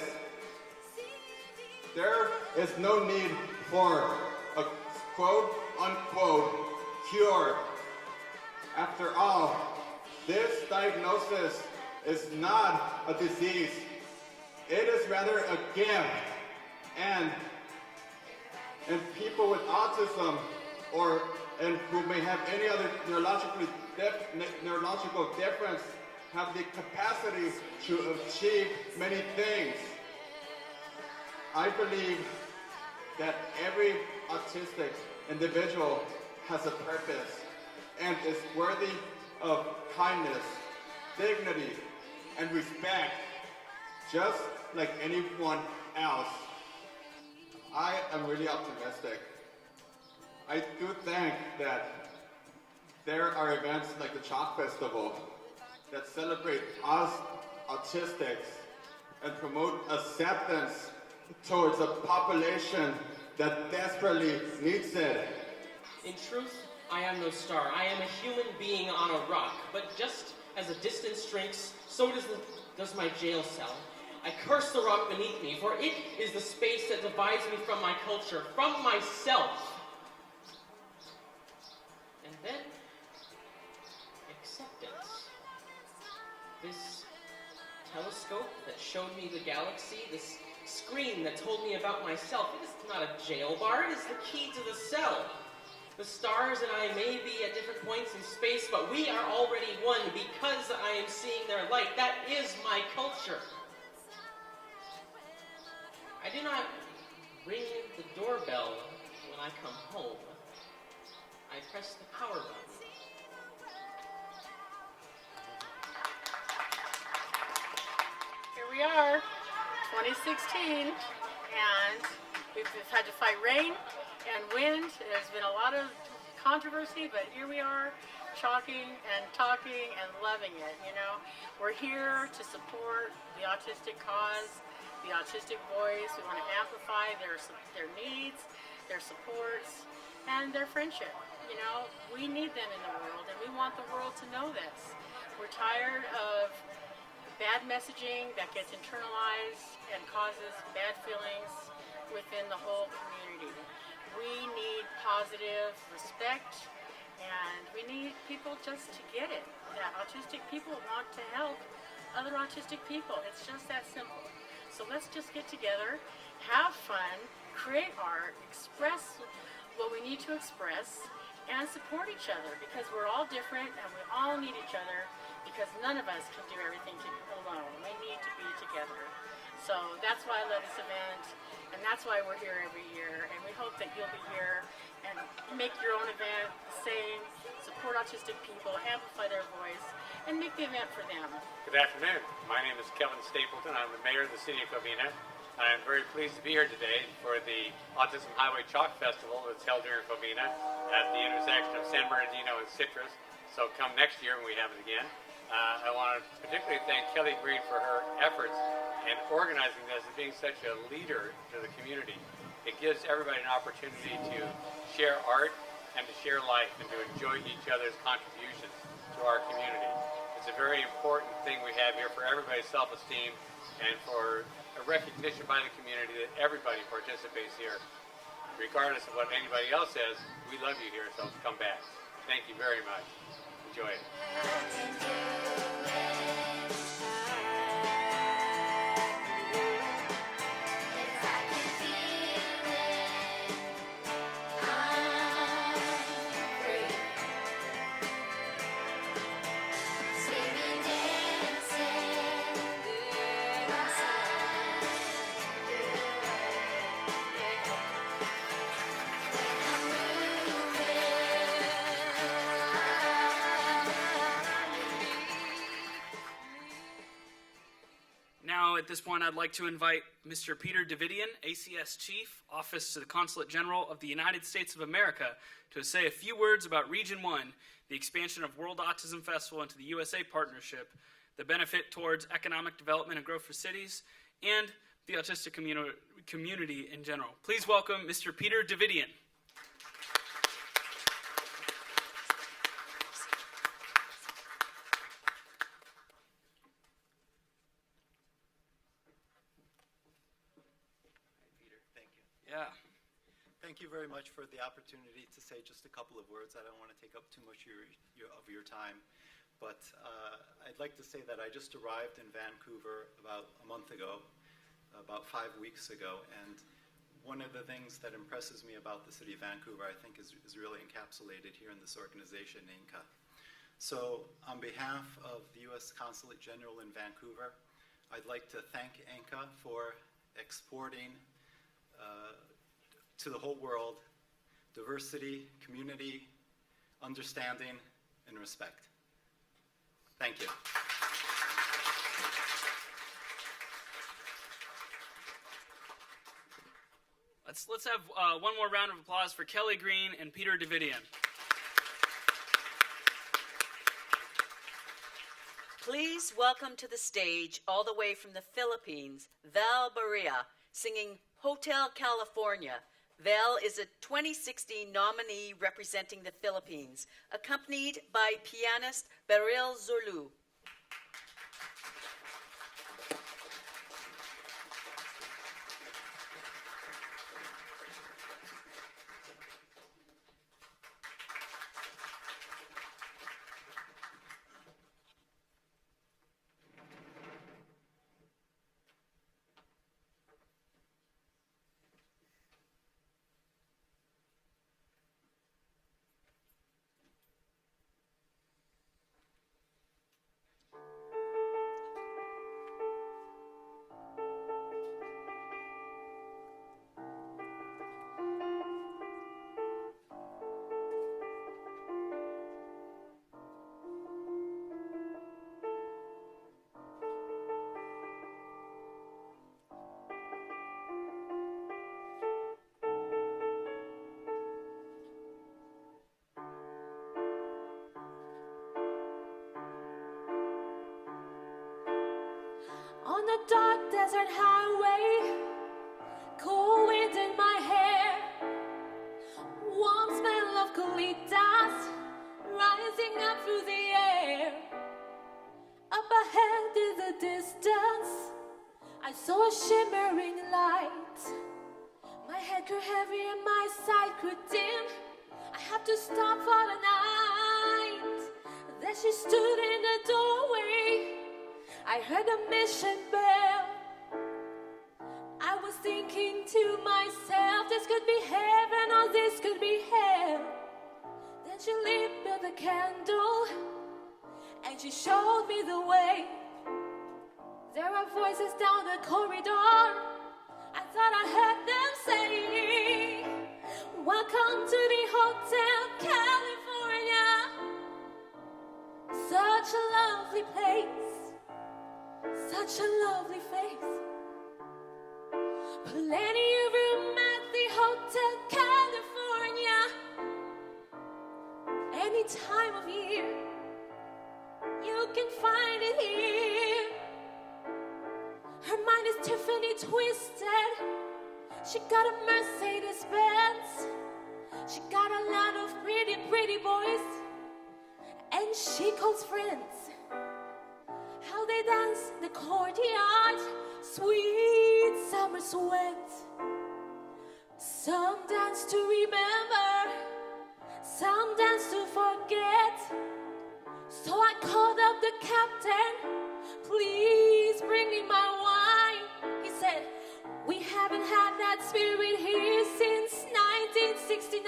There is no need for a quote-unquote cure. After all, this diagnosis is not a disease. It is rather a gift. And people with autism and who may have any other neurological difference have the capacity to achieve many things. I believe that every autistic individual has a purpose and is worthy of kindness, dignity, and respect, just like anyone else. I am really optimistic. I do think that there are events like the Chalk Festival that celebrate us autistics and promote acceptance towards a population that desperately needs it. In truth, I am no star. I am a human being on a rock. But just as a distance shrinks, so does my jail cell. I curse the rock beneath me, for it is the space that divides me from my culture, from myself. And then, acceptance. This telescope that showed me the galaxy, this screen that told me about myself, it is not a jail bar, it is the key to the cell. The stars and I may be at different points in space, but we are already one because I am seeing their light. That is my culture. I do not ring the doorbell when I come home. I press the power button. Here we are, 2016, and we've had to fight rain and wind. There's been a lot of controversy, but here we are, talking and loving it, you know. We're here to support the autistic cause, the autistic voice. We want to amplify their needs, their supports, and their friendship. You know, we need them in the world, and we want the world to know this. We're tired of bad messaging that gets internalized and causes bad feelings within the whole community. We need positive respect, and we need people just to get it, that autistic people want to help other autistic people. It's just that simple. So let's just get together, have fun, create art, express what we need to express, and support each other, because we're all different and we all need each other, because none of us can do everything alone. We need to be together. So that's why I love this event, and that's why we're here every year, and we hope that you'll be here and make your own event, saying support autistic people, amplify their voice, and make the event for them. Good afternoon. My name is Kevin Stapleton. I'm the mayor of the city of Covina. I am very pleased to be here today for the Autism Highway Chalk Festival that's held here in Covina at the intersection of San Bernardino and Citrus. So come next year when we have it again. I want to particularly thank Kelly Green for her efforts in organizing this and being such a leader to the community. It gives everybody an opportunity to share art and to share life and to enjoy each other's contributions to our community. It's a very important thing we have here for everybody's self-esteem and for a recognition by the community that everybody participates here. Regardless of what anybody else says, we love you here, so come back. Thank you very much. Enjoy it. At this point, I'd like to invite Mr. Peter Davidian, ACS Chief, Office to the Consulate General of the United States of America, to say a few words about Region 1, the expansion of World Autism Festival into the USA Partnership, the benefit towards economic development and growth for cities, and the autistic community in general. Please welcome Mr. Peter Davidian. Thank you very much for the opportunity to say just a couple of words. I don't want to take up too much of your time, but I'd like to say that I just arrived in Vancouver about a month ago, about 5 weeks ago, and one of the things that impresses me about the city of Vancouver, I think, is really encapsulated here in this organization, INCA. So on behalf of the U.S. Consulate General in Vancouver, I'd like to thank INCA for exporting to the whole world diversity, community, understanding, and respect. Thank you. Let's have one more round of applause for Kelly Green and Peter Davidian. Please welcome to the stage, all the way from the Philippines, Val Barea, singing Hotel California. Val is a 2016 nominee representing the Philippines, accompanied by pianist Beryl Zulu. On the dark desert highway, cold wind in my hair, warm smell of colitas rising up through the air. Up ahead in the distance, I saw a shimmering light. My head grew heavy and my sight grew dim. I had to stop for the night. There she stood in the doorway. I heard a mission bell. I was thinking to myself, this could be heaven or this could be hell. Then she lit me the candle and she showed me the way. There are voices down the corridor. I thought I heard them say, Welcome to the Hotel California. Such a lovely place. Such a lovely face. Plenty of room at the Hotel California. Any time of year, you can find it here. Her mind is Tiffany twisted. She got a Mercedes Benz. She got a lot of pretty, pretty boys. And she calls friends. How they dance in the courtyard. Sweet summer sweat. Some dance to remember. Some dance to forget. So I called up the captain. Please bring me my wine. He said, we haven't had that spirit here since 1969.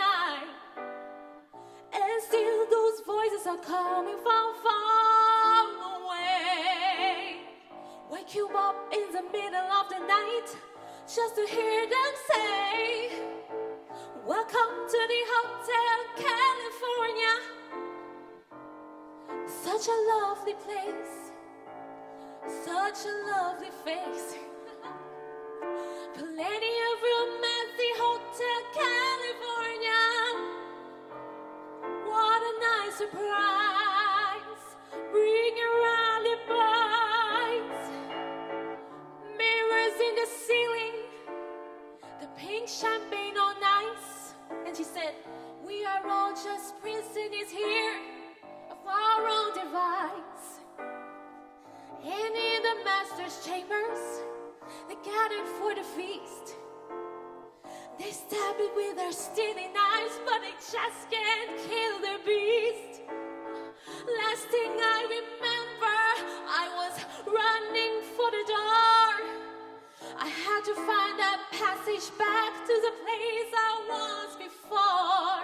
And still those voices are coming from far away. Wake you up in the middle of the night just to hear them say, welcome to the Hotel California. Such a lovely place. Such a lovely face. Plenty of room at the Hotel California. What a nice surprise. Bring your alibis. Mirrors in the ceiling. The pink champagne on ice. And she said, we are all just prisoners here of our own device. And in the master's chambers, they gathered for the feast. They stab it with their steely knives, but they just can't kill their beast. Last thing I remember, I was running for the door. I had to find a passage back to the place I was before.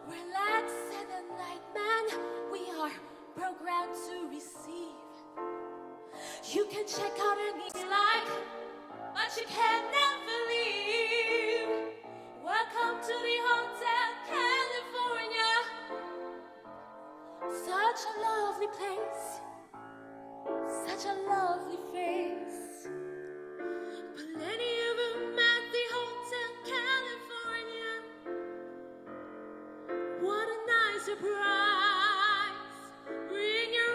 Relax and enlightenment, we are programmed to receive. You can check out any like, but you can never leave. Welcome to the Hotel California. Such a lovely place. Such a lovely face. Plenty of room at the Hotel California. What a nice surprise. Bring your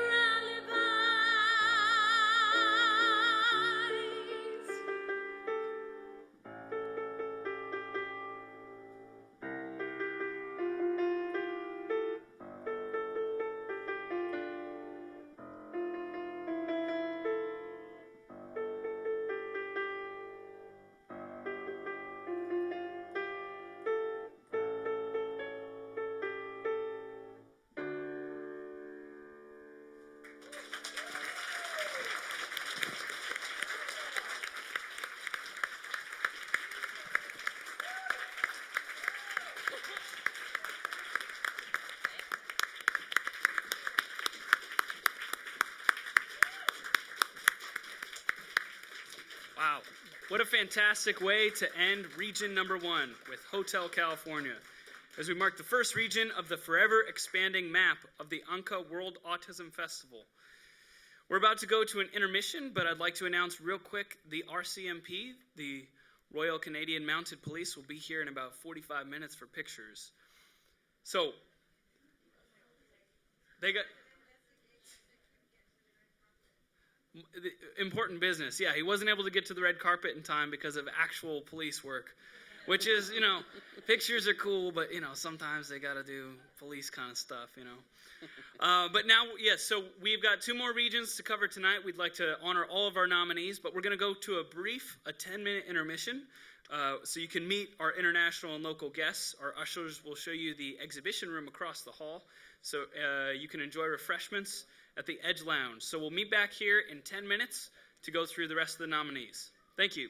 Wow, what a fantastic way to end region number 1 with Hotel California, as we mark the first region of the forever expanding map of the Anka World Autism Festival. We're about to go to an intermission, but I'd like to announce real quick the RCMP, the Royal Canadian Mounted Police, will be here in about 45 minutes for pictures. So, they got important business. Yeah, he wasn't able to get to the red carpet in time because of actual police work, which is, pictures are cool, but, sometimes they got to do police kind of stuff, But now, yes, so we've got 2 more regions to cover tonight. We'd like to honor all of our nominees, but we're going to go to a 10-minute intermission so you can meet our international and local guests. Our ushers will show you the exhibition room across the hall, so you can enjoy refreshments at the Edge Lounge. So we'll meet back here in 10 minutes to go through the rest of the nominees. Thank you.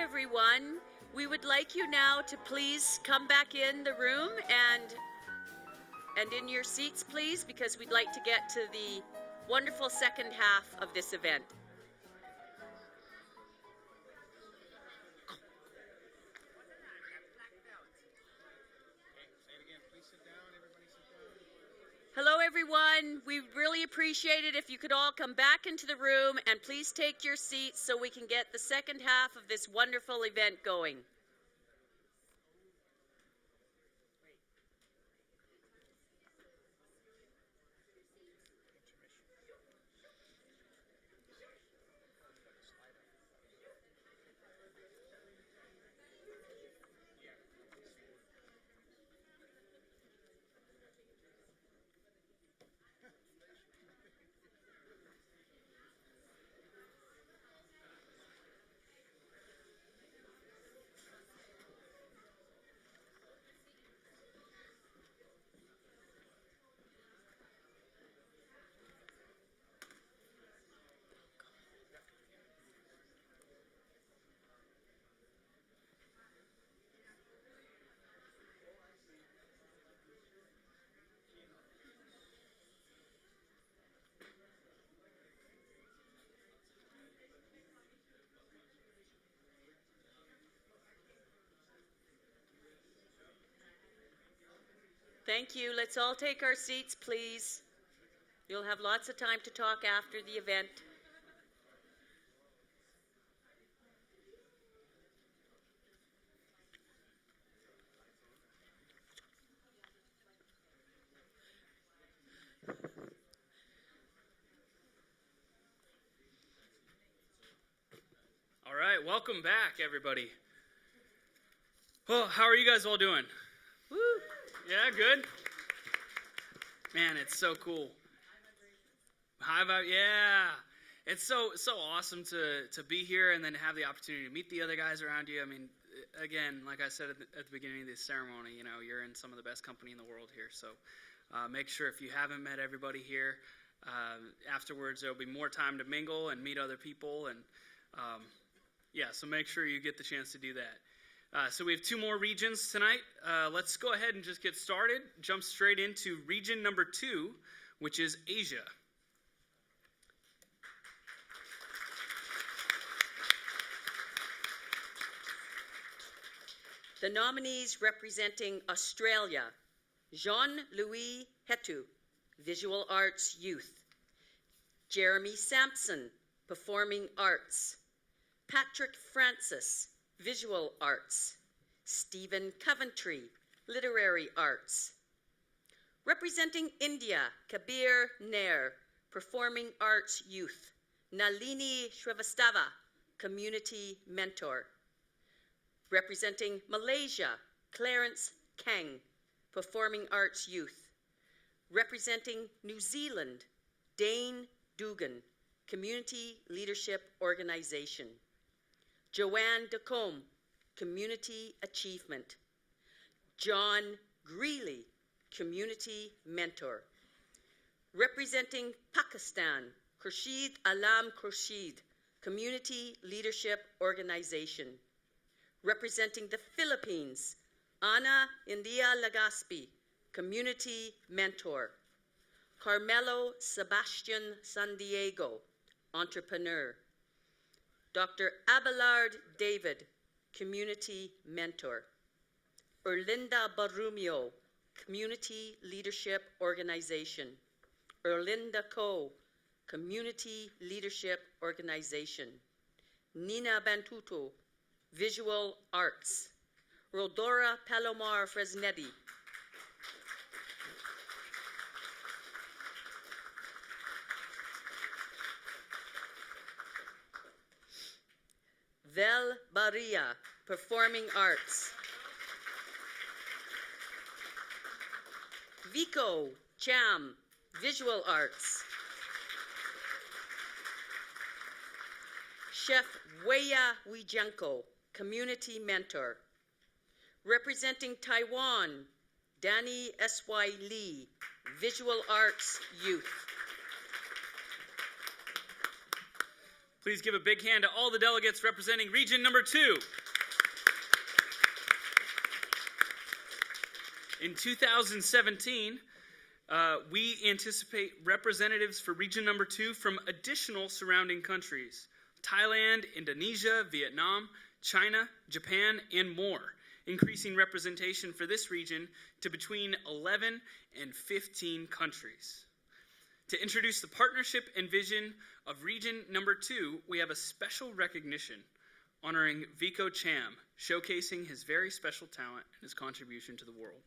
everyone. We would like you now to please come back in the room and in your seats, please, because we'd like to get to the wonderful second half of this event. Hello, everyone. We really appreciate it if you could all come back into the room and please take your seats so we can get the second half of this wonderful event going. Thank you. Let's all take our seats, please. You'll have lots of time to talk after the event. All right, welcome back, everybody. Well, how are you guys all doing? Woo! Yeah, good? Man, it's so cool. How about, yeah. It's so awesome to be here and then have the opportunity to meet the other guys around you. I mean, again, like I said at the beginning of this ceremony, you know, you're in some of the best company in the world here. So make sure if you haven't met everybody here, afterwards there'll be more time to mingle and meet other people. And yeah, so make sure you get the chance to do that. So we have 2 more regions tonight. Let's go ahead and just get started. Jump straight into region number 2, which is Asia. The nominees representing Australia: Jean-Louis Hetu, Visual Arts Youth; Jeremy Sampson, Performing Arts; Patrick Francis, Visual Arts; Stephen Coventry, Literary Arts. Representing India: Kabir Nair, Performing Arts Youth; Nalini Shrivastava, Community Mentor. Representing Malaysia: Clarence Kang, Performing Arts Youth. Representing New Zealand: Dane Dugan, Community Leadership Organization. Joanne Dacombe, Community Achievement. John Greeley, Community Mentor. Representing Pakistan: Khurshid Alam Khurshid, Community Leadership Organization. Representing the Philippines: Ana India Legaspi, Community Mentor. Carmelo Sebastian San Diego, Entrepreneur. Dr. Abelard David, Community Mentor. Erlinda Barumio, Community Leadership Organization. Erlinda Ko, Community Leadership Organization. Nina Bantuto, Visual Arts. Rodora Palomar Fresnetti. Vel Baria, Performing Arts. Vico Cham, Visual Arts. Chef Weya Wijanko, Community Mentor. Representing Taiwan: Danny S.Y. Lee, Visual Arts Youth. Please give a big hand to all the delegates representing Region Number 2. In 2017, we anticipate representatives for Region Number 2 from additional surrounding countries: Thailand, Indonesia, Vietnam, China, Japan, and more, increasing representation for this region to between 11 and 15 countries. To introduce the partnership and vision of Region Number 2, we have a special recognition honoring Vico Cham, showcasing his very special talent and his contribution to the world.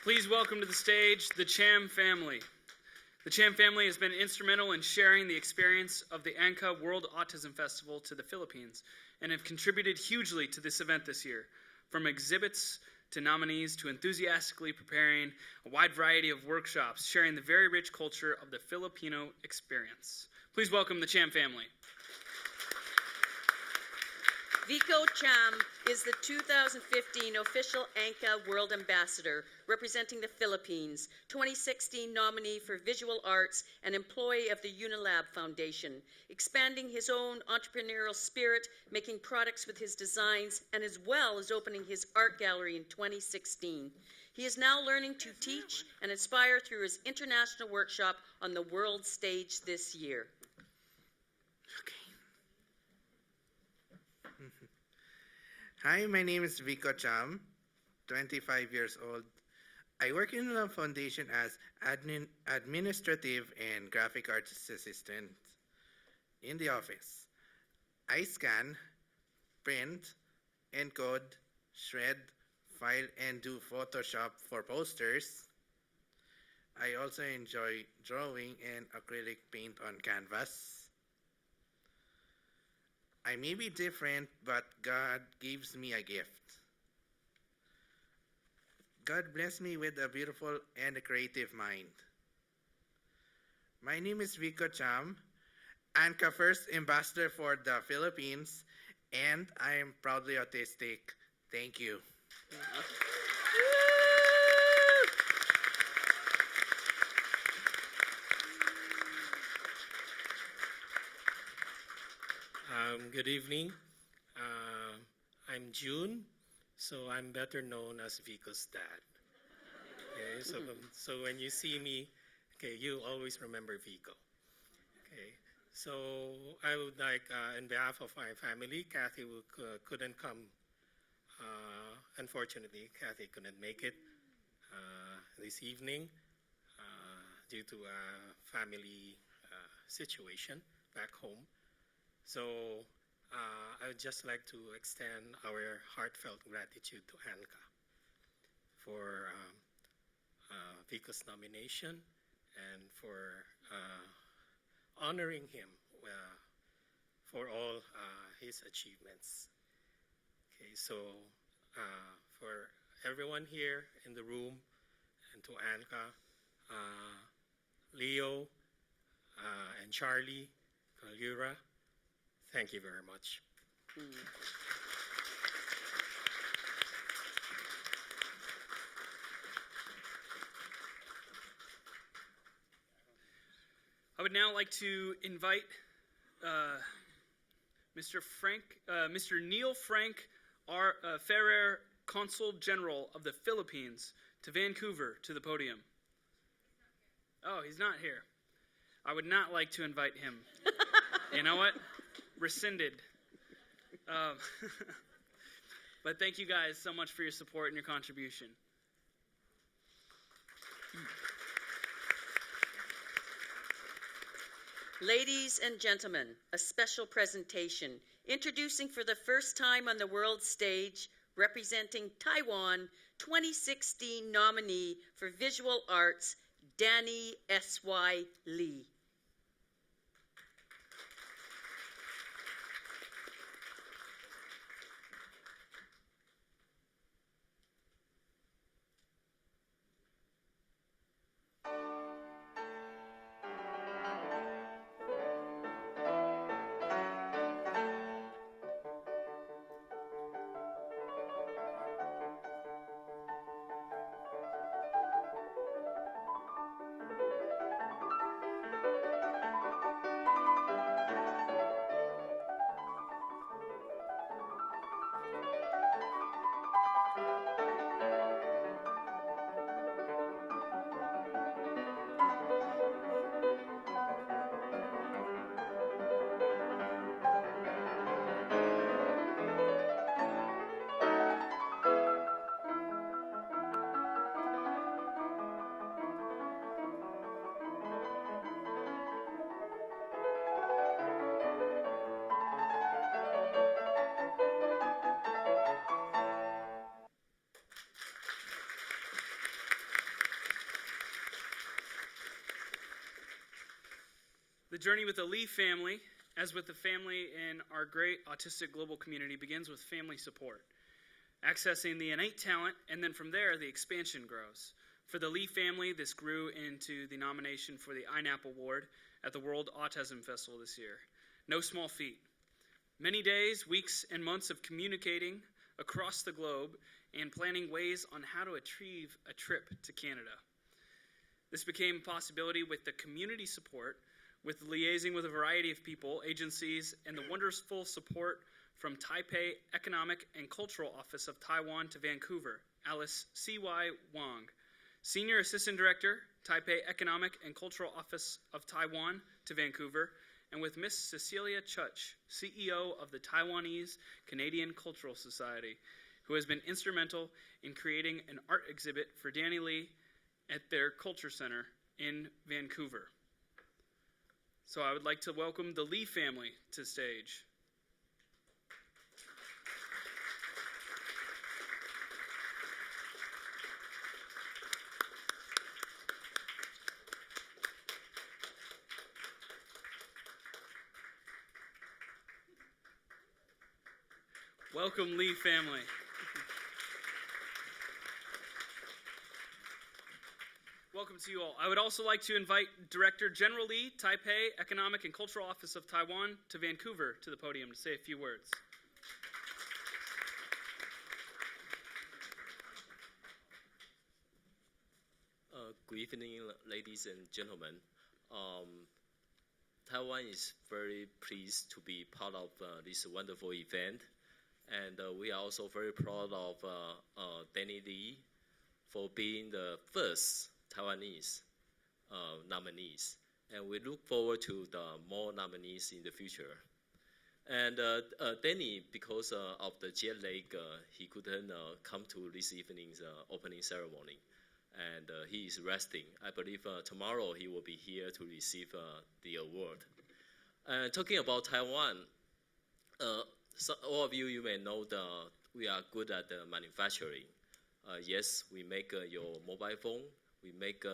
Please welcome to the stage the Cham family. The Cham family has been instrumental in sharing the experience of the ANCA World Autism Festival to the Philippines and have contributed hugely to this event this year, from exhibits to nominees to enthusiastically preparing a wide variety of workshops, sharing the very rich culture of the Filipino experience. Please welcome the Cham family. Vico Cham is the 2015 official ANCA World Ambassador representing the Philippines, 2016 nominee for Visual Arts and employee of the Unilab Foundation, expanding his own entrepreneurial spirit, making products with his designs, and as well as opening his art gallery in 2016. He is now learning to teach and inspire through his international workshop on the world stage this year. Hi, my name is Vico Cham, 25 years old. I work in the foundation as administrative and graphic artist assistant in the office. I scan, print, encode, shred, file, and do Photoshop for posters. I also enjoy drawing and acrylic paint on canvas. I may be different, but God gives me a gift. God bless me with a beautiful and a creative mind. My name is Vico Cham, ANCA First Ambassador for the Philippines, and I am proudly autistic. Thank you. Good evening. I'm June, so I'm better known as Vico's dad. Okay, so when you see me, okay, you always remember Vico. Okay, so I would like, on behalf of my family, Kathy couldn't come. Unfortunately, Kathy couldn't make it this evening due to a family situation back home. So I would just like to extend our heartfelt gratitude to Anka for Vico's nomination and for honoring him for all his achievements. Okay, so for everyone here in the room, and to Anka, Leo, and Charlie, Kalura, thank you very much. I would now like to invite Mr. Neil Frank Ferrer, Consul General of the Philippines, to Vancouver to the podium. Oh, he's not here. I would not like to invite him. You know what? Rescinded. But thank you guys so much for your support and your contribution. Ladies and gentlemen, a special presentation introducing for the first time on the world stage, representing Taiwan, 2016 nominee for visual arts, Danny S.Y. Lee. The journey with the Lee family, as with the family in our great autistic global community, begins with family support, accessing the innate talent, and then from there, the expansion grows. For the Lee family, this grew into the nomination for the INAP Award at the World Autism Festival this year. No small feat. Many days, weeks, and months of communicating across the globe and planning ways on how to achieve a trip to Canada. This became a possibility with the community support, with liaising with a variety of people, agencies, and the wonderful support from Taipei Economic and Cultural Office of Taiwan to Vancouver, Alice C.Y. Wang, Senior Assistant Director, Taipei Economic and Cultural Office of Taiwan to Vancouver, and with Miss Cecilia Chuch, CEO of the Taiwanese Canadian Cultural Society, who has been instrumental in creating an art exhibit for Danny Lee at their Culture Center in Vancouver. So I would like to welcome the Lee family to stage. Welcome, Lee family. Welcome to you all. I would also like to invite Director General Lee, Taipei Economic and Cultural Office of Taiwan to Vancouver to the podium to say a few words. Good evening, ladies and gentlemen. Taiwan is very pleased to be part of this wonderful event. And we are also very proud of Danny Lee for being the first Taiwanese nominees. And we look forward to the more nominees in the future. And Danny, because of the jet lag, he couldn't come to this evening's opening ceremony. And he is resting. I believe tomorrow he will be here to receive the award. Talking about Taiwan, so all of you may know that we are good at manufacturing. Yes, we make your mobile phone, we make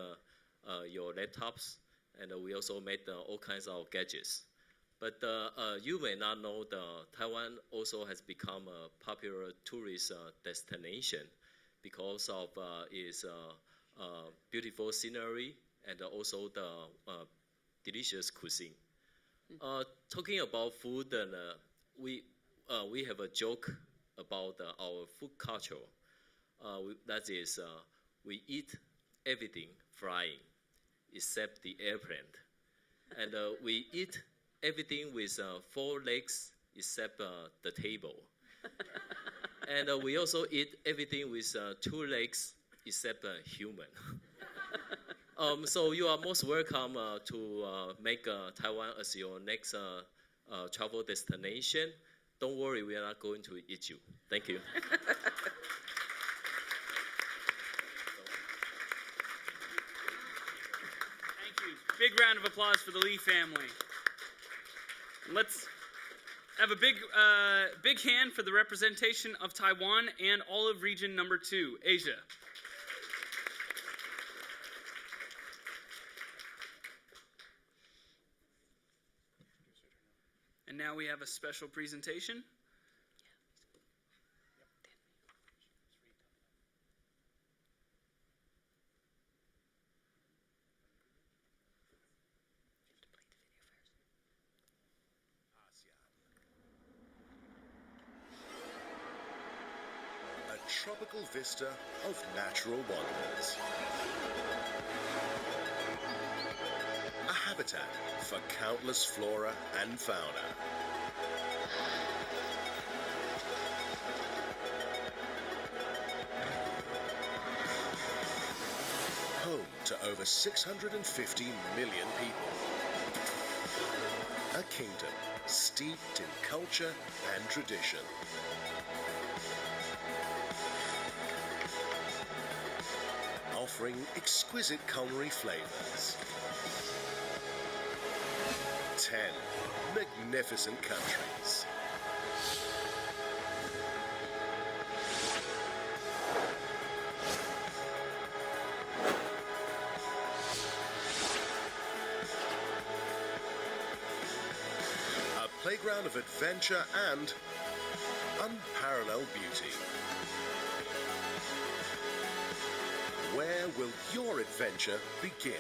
your laptops, and we also make all kinds of gadgets. But you may not know that Taiwan also has become a popular tourist destination because of its beautiful scenery and also the delicious cuisine. Talking about food, and we have a joke about our food culture. That is, we eat everything flying except the airplane. And we eat everything with 4 legs except the table. And we also eat everything with 2 legs except human. So you are most welcome to make Taiwan as your next travel destination. Don't worry, we are not going to eat you. Thank you. Thank you. Big round of applause for the Lee family. Let's have a big hand for the representation of Taiwan and Olive Region number 2, Asia. And now we have a special presentation. A tropical vista of natural wonders. A habitat for countless flora and fauna. Home to over 650 million people. A kingdom steeped in culture and tradition. Offering exquisite culinary flavors. 10 magnificent countries. A playground of adventure and unparalleled beauty. Where will your adventure begin?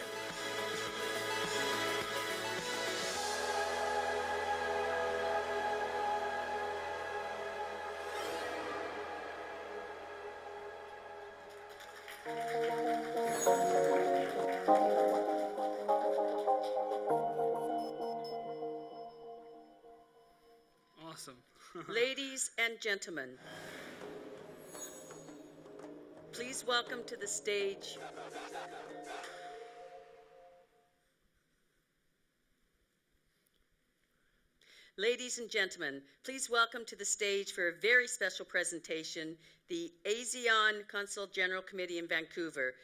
Awesome. Ladies and gentlemen, please welcome to the stage Ladies and gentlemen, please welcome to the stage for a very special presentation, the ASEAN Consul General Committee in Vancouver,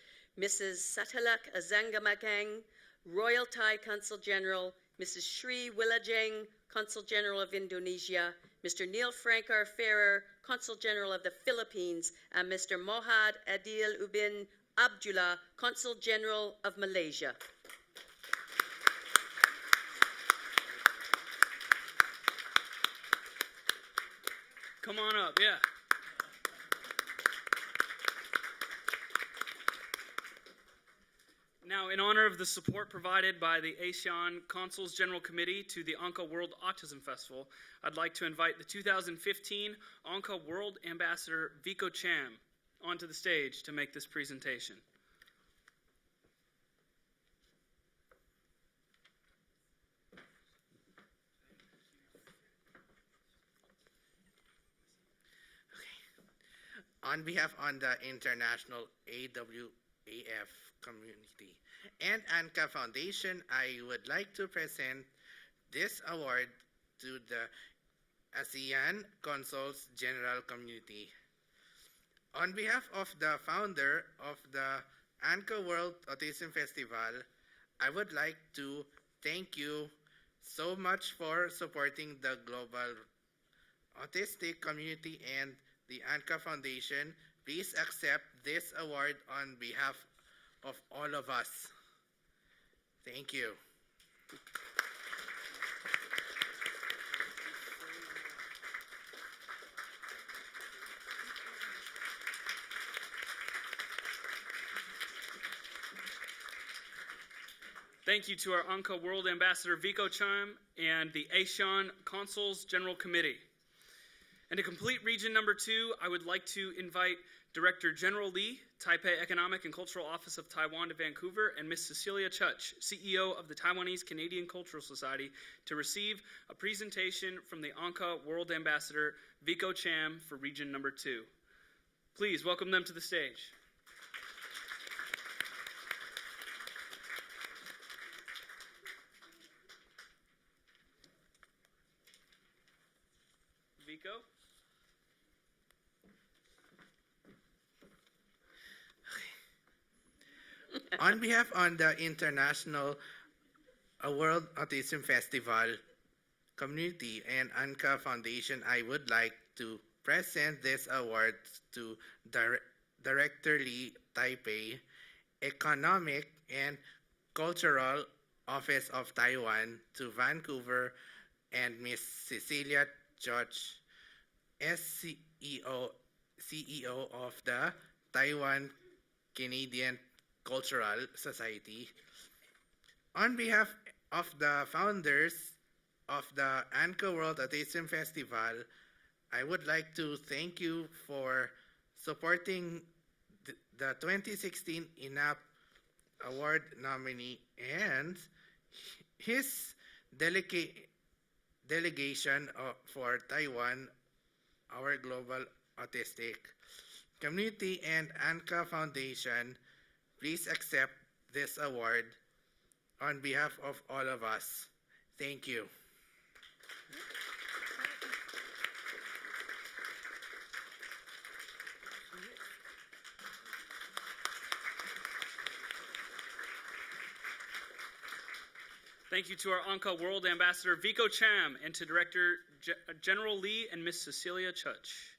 Mrs. Satalak Azangamakang, Royal Thai Consul General, Mrs. Sri Wilajeng, Consul General of Indonesia, Mr. Neil Frankar Ferrer, Consul General of the Philippines, and Mr. Mohad Adil Ubin Abdullah, Consul General of Malaysia. Come on up, yeah. Now, in honor of the support provided by the ASEAN Consuls General Committee to the Anka World Autism Festival, I'd like to invite the 2015 Anka World Ambassador Vico Cham onto the stage to make this presentation. on behalf of the International AWAF community and ANCA Foundation, I would like to present this award to the ASEAN Consuls General Community. On behalf of the founder of the ANCA World Autism Festival, I would like to thank you so much for supporting the global autistic community and the ANCA Foundation. Please accept this award on behalf of all of us. Thank you. Thank you to our ANCA World Ambassador Vico Cham and the ASEAN Consuls General Committee. And to complete region number 2, I would like to invite Director General Lee, Taipei Economic and Cultural Office of Taiwan to Vancouver, and Ms. Cecilia Chuch, CEO of the Taiwanese Canadian Cultural Society, to receive a presentation from the ANCA World Ambassador Vico Cham for region number 2. Please welcome them to the stage. Vico? On behalf of the International World Autism Festival community and ANCA Foundation, I would like to present this award to Director Lee, Taipei Economic and Cultural Office of Taiwan, to Vancouver, and Ms. Cecilia George, CEO of the Taiwan Canadian Cultural Society. On behalf of the founders of the ANCA World Autism Festival, I would like to thank you for supporting the 2016 INAP Award nominee and his delegation for Taiwan, our global autistic community, and ANCA Foundation. Please accept this award on behalf of all of us. Thank you. Thank you to our ANCA World Ambassador Vico Cham and to Director General Lee and Ms. Cecilia Chuch.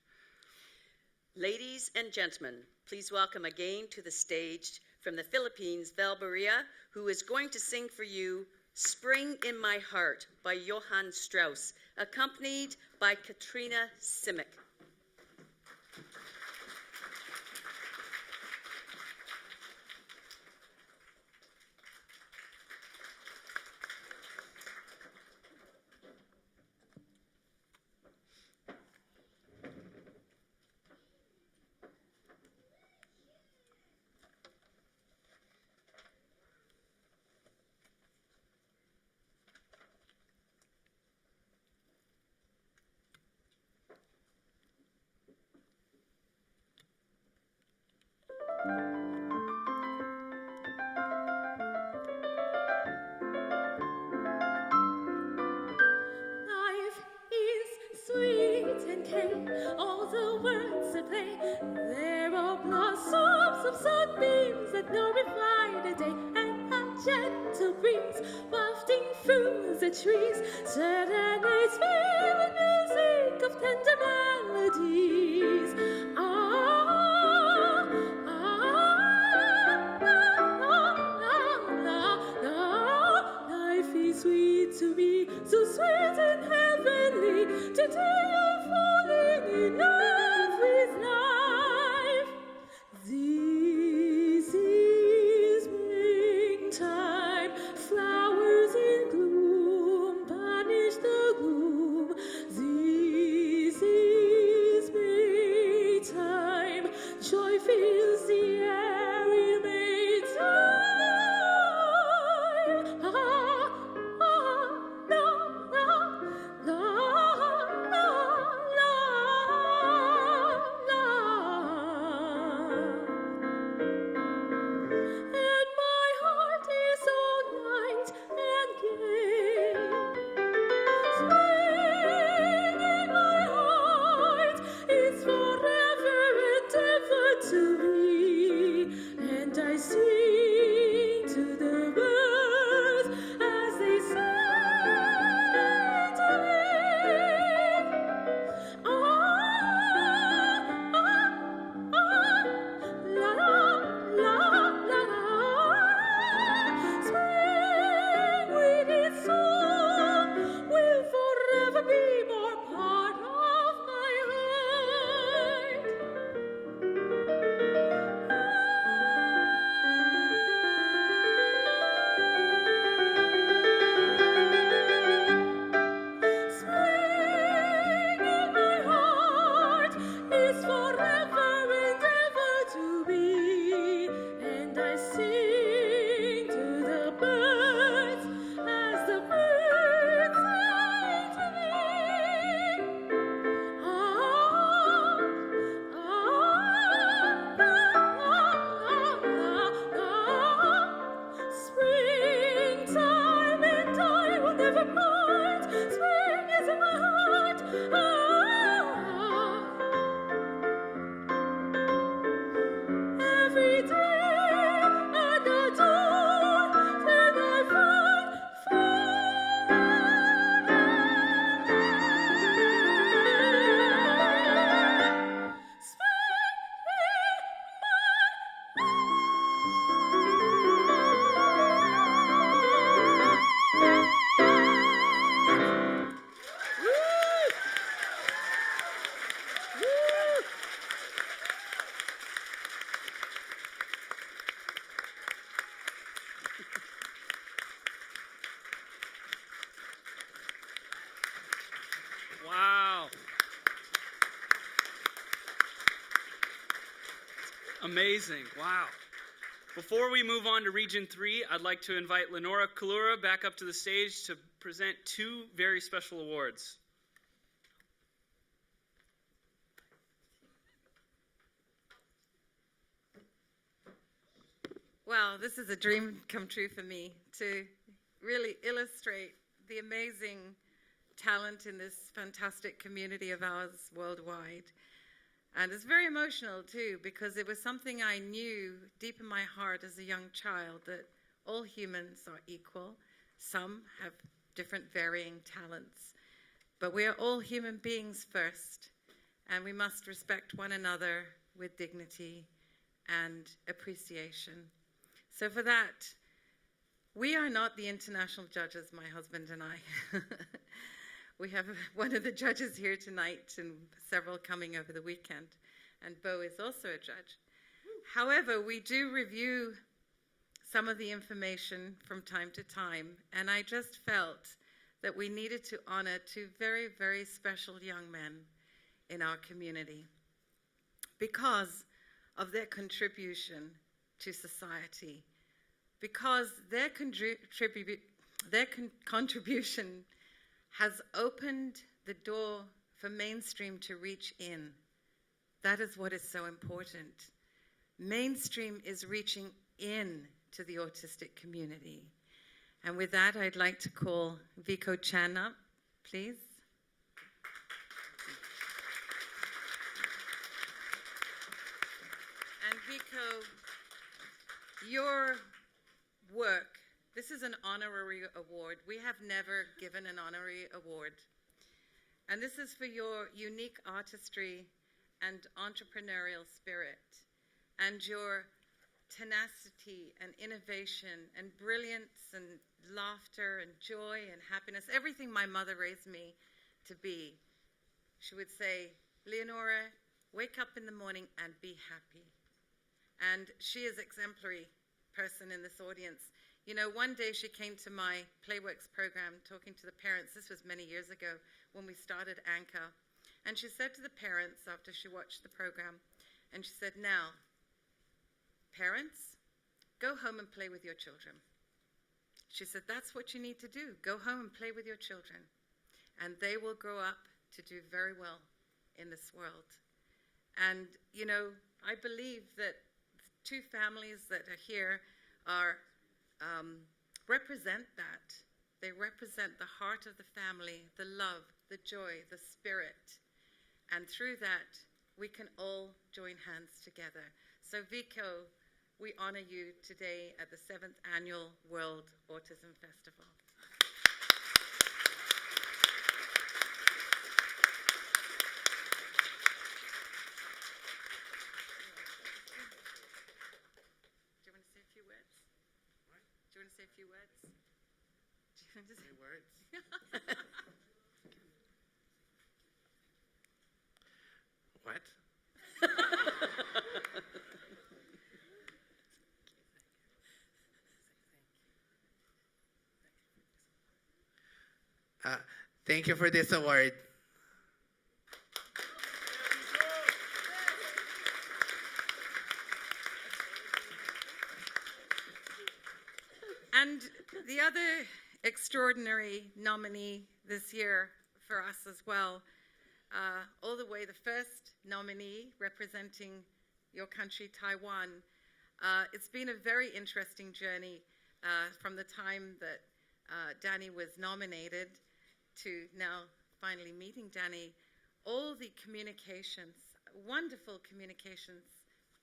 Ladies and gentlemen, please welcome again to the stage from the Philippines, Val Baria, who is going to sing for you Spring in My Heart by Johann Strauss, accompanied by Katrina Simic. Life is sweet and gay, all the words at play. There are blossoms of sunbeams that glorify the day, and a gentle breeze wafting through the trees serenades me with music of tender melodies. Life is sweet to me, so sweet and heavenly. Today I'm falling in love with life. This is springtime, flowers in bloom, banish the gloom. This is springtime. Amazing. Wow. Before we move on to Region 3, I'd like to invite Lenora Kalura back up to the stage to present 2 very special awards. Wow, this is a dream come true for me to really illustrate the amazing talent in this fantastic community of ours worldwide. And it's very emotional too, because it was something I knew deep in my heart as a young child, that all humans are equal. Some have different varying talents, but we are all human beings first, and we must respect one another with dignity and appreciation. So for that, we are not the international judges, my husband and I. We have one of the judges here tonight and several coming over the weekend, and Bo is also a judge. However, we do review some of the information from time to time, and I just felt that we needed to honor 2 very, very special young men in our community because of their contribution to society, because their contribution has opened the door for mainstream to reach in. That is what is so important. Mainstream is reaching in to the autistic community. And with that, I'd like to call Vico Chan up, please. And Vico, your work, this is an honorary award. We have never given an honorary award. And this is for your unique artistry and entrepreneurial spirit, and your tenacity and innovation and brilliance and laughter and joy and happiness, everything my mother raised me to be. She would say, Leonora, wake up in the morning and be happy. And she is exemplary person in this audience. You know, one day she came to my Playworks program talking to the parents. This was many years ago when we started Anchor. And she said to the parents after she watched the program, and she said, now, parents, go home and play with your children. She said, that's what you need to do. Go home and play with your children. And they will grow up to do very well in this world. And, you know, I believe that the 2 families that are here are represent that. They represent the heart of the family, the love, the joy, the spirit. And through that, we can all join hands together. So Vico, we honor you today at the 7th Annual World Autism Festival. Do you want to say a few words? What? Do you want to say a few words? Do you want to say words? What? Thank you for this award. And the other extraordinary nominee this year for us as well, all the way the first nominee representing your country, Taiwan. It's been a very interesting journey from the time that Danny was nominated to now finally meeting Danny. All the communications, wonderful communications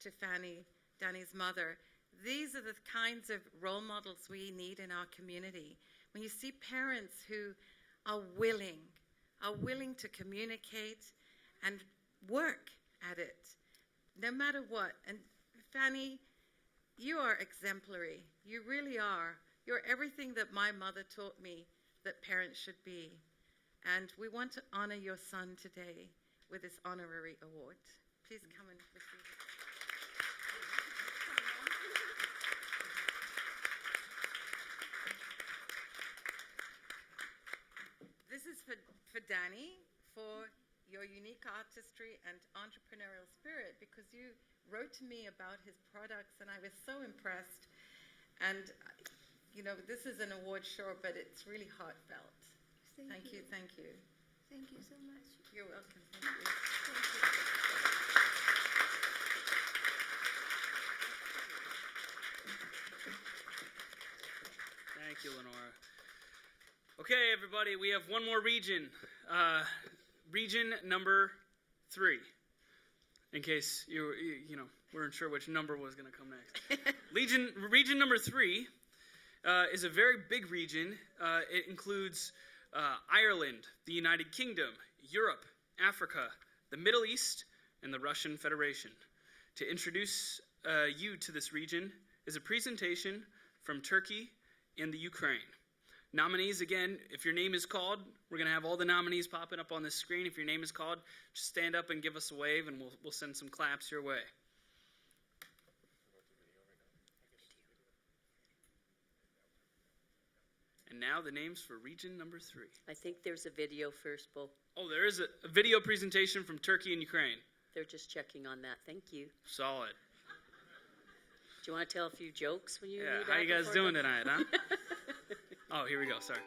to Fanny, Danny's mother. These are the kinds of role models we need in our community. When you see parents who are willing to communicate and work at it, no matter what. And Fanny, you are exemplary. You really are. You're everything that my mother taught me that parents should be. And we want to honor your son today with this honorary award. Please come and receive it. This is for Danny, for your unique artistry and entrepreneurial spirit, because you wrote to me about his products, and I was so impressed. And, you know, this is an award show, but it's really heartfelt. Thank you. Thank you. Thank you so much. You're welcome. Thank you. Thank you, Lenora. Okay, everybody, we have one more region. Region number 3. In case you weren't sure which number was going to come next. Region number 3 is a very big region. It includes Ireland, the United Kingdom, Europe, Africa, the Middle East, and the Russian Federation. To introduce you to this region is a presentation from Turkey and the Ukraine. Nominees, again, if your name is called, we're going to have all the nominees popping up on the screen. If your name is called, just stand up and give us a wave, and we'll send some claps your way. And now the names for region number 3. I think there's a video first, Bo. Oh, there is a video presentation from Turkey and Ukraine. They're just checking on that. Thank you. Solid. Do you want to tell a few jokes when you Yeah, leave how out you guys before doing the- tonight, huh? Oh, here we go. Sorry.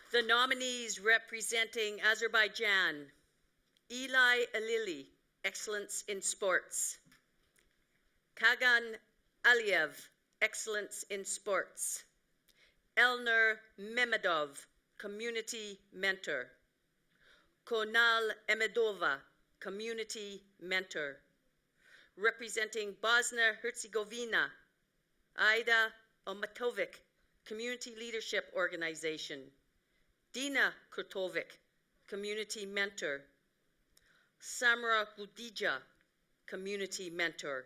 The nominees representing Azerbaijan: Eli Alili, Excellence in Sports; Kagan Aliyev, Excellence in Sports; Elnur Memedov, Community Mentor; Konal Emedova, Community Mentor. Representing Bosnia-Herzegovina: Aida Omatovic, Community Leadership Organization; Dina Kurtovic, Community Mentor; Samra Budija, Community Mentor.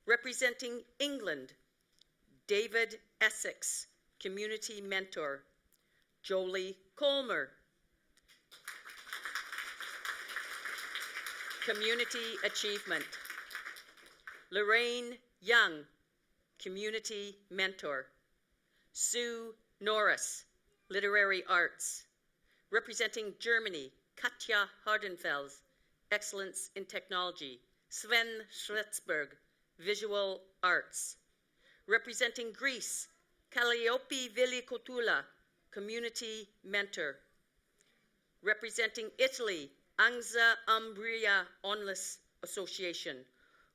Representing England: David Essex, Community Mentor; Jolie Colmer; Community Achievement. Lorraine Young, Community Mentor. Sue Norris, Literary Arts. Representing Germany, Katja Hardenfels, Excellence in Technology. Sven Schwetzberg, Visual Arts. Representing Greece, Calliope Villikotula, Community Mentor. Representing Italy, Angza Umbria Onlus Association.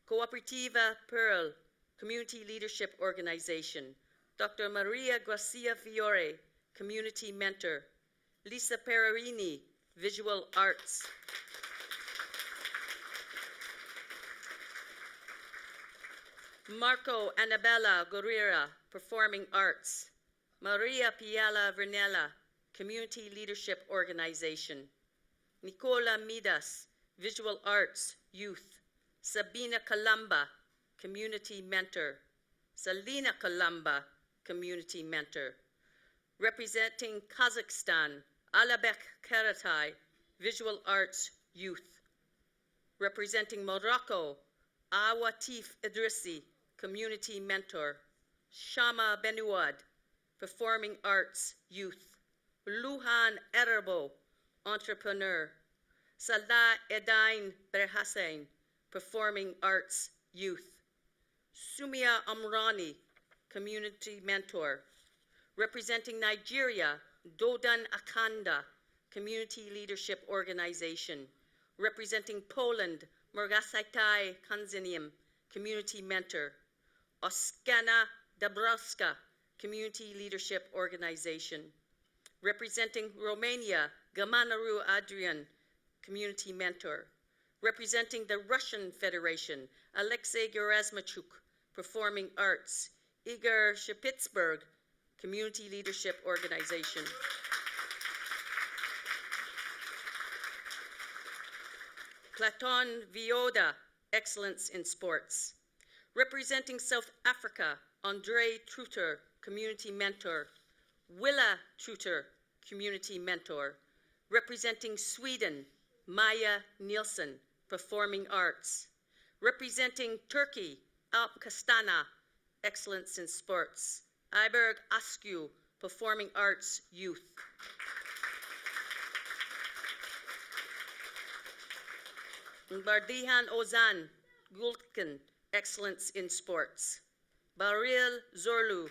Cooperativa Pearl, Community Leadership Organization. Dr. Maria Gracia Fiore, Community Mentor. Lisa Pererini, Visual Arts. Marco Annabella Guerrera, Performing Arts. Maria Piala Vernella, Community Leadership Organization. Nicola Midas, Visual Arts, Youth. Sabina Kalamba, Community Mentor. Salina Kalamba, Community Mentor. Representing Kazakhstan, Alabek Karatai, Visual Arts, Youth. Representing Morocco, Awatif Idrissi, Community Mentor. Shama Benouad, Performing Arts, Youth. Luhan Erbo, Entrepreneur. Salah Edain Berhassain, Performing Arts, Youth. Sumia Amrani, Community Mentor. Representing Nigeria, Dodan Akanda, Community Leadership Organization. Representing Poland, Morgasaitai Kanzinium, Community Mentor. Oskana Dabrowska, Community Leadership Organization. Representing Romania, Gamanaru Adrian, Community Mentor. Representing the Russian Federation, Alexei Gerasmachuk, Performing Arts. Igor Shepitsberg, Community Leadership Organization. Platon Vioda, Excellence in Sports. Representing South Africa, Andre Truter, Community Mentor. Willa Truter, Community Mentor. Representing Sweden, Maya Nielsen, Performing Arts. Representing Turkey, Alp Kastana, Excellence in Sports. Iberg Askew, Performing Arts, Youth. Bardihan Ozan, Gultkin, Excellence in Sports. Baril Zorlu,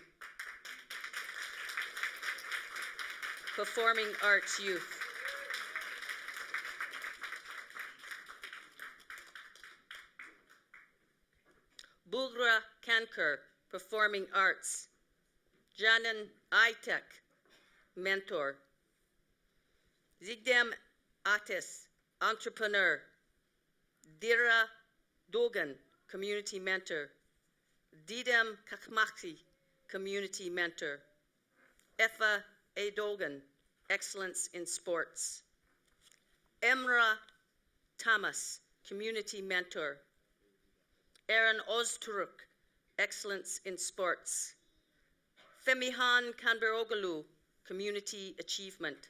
Performing Arts, Youth. Bulgra Kanker, Performing Arts. Janan Aitek, Mentor. Zigdem Atis, Entrepreneur. Dira Dogan, Community Mentor. Didem Kakmaki, Community Mentor. Effa A. Dogan, Excellence in Sports. Emra Thomas, Community Mentor. Aaron Ozturuk, Excellence in Sports. Femihan Kanberogalu, Community Achievement.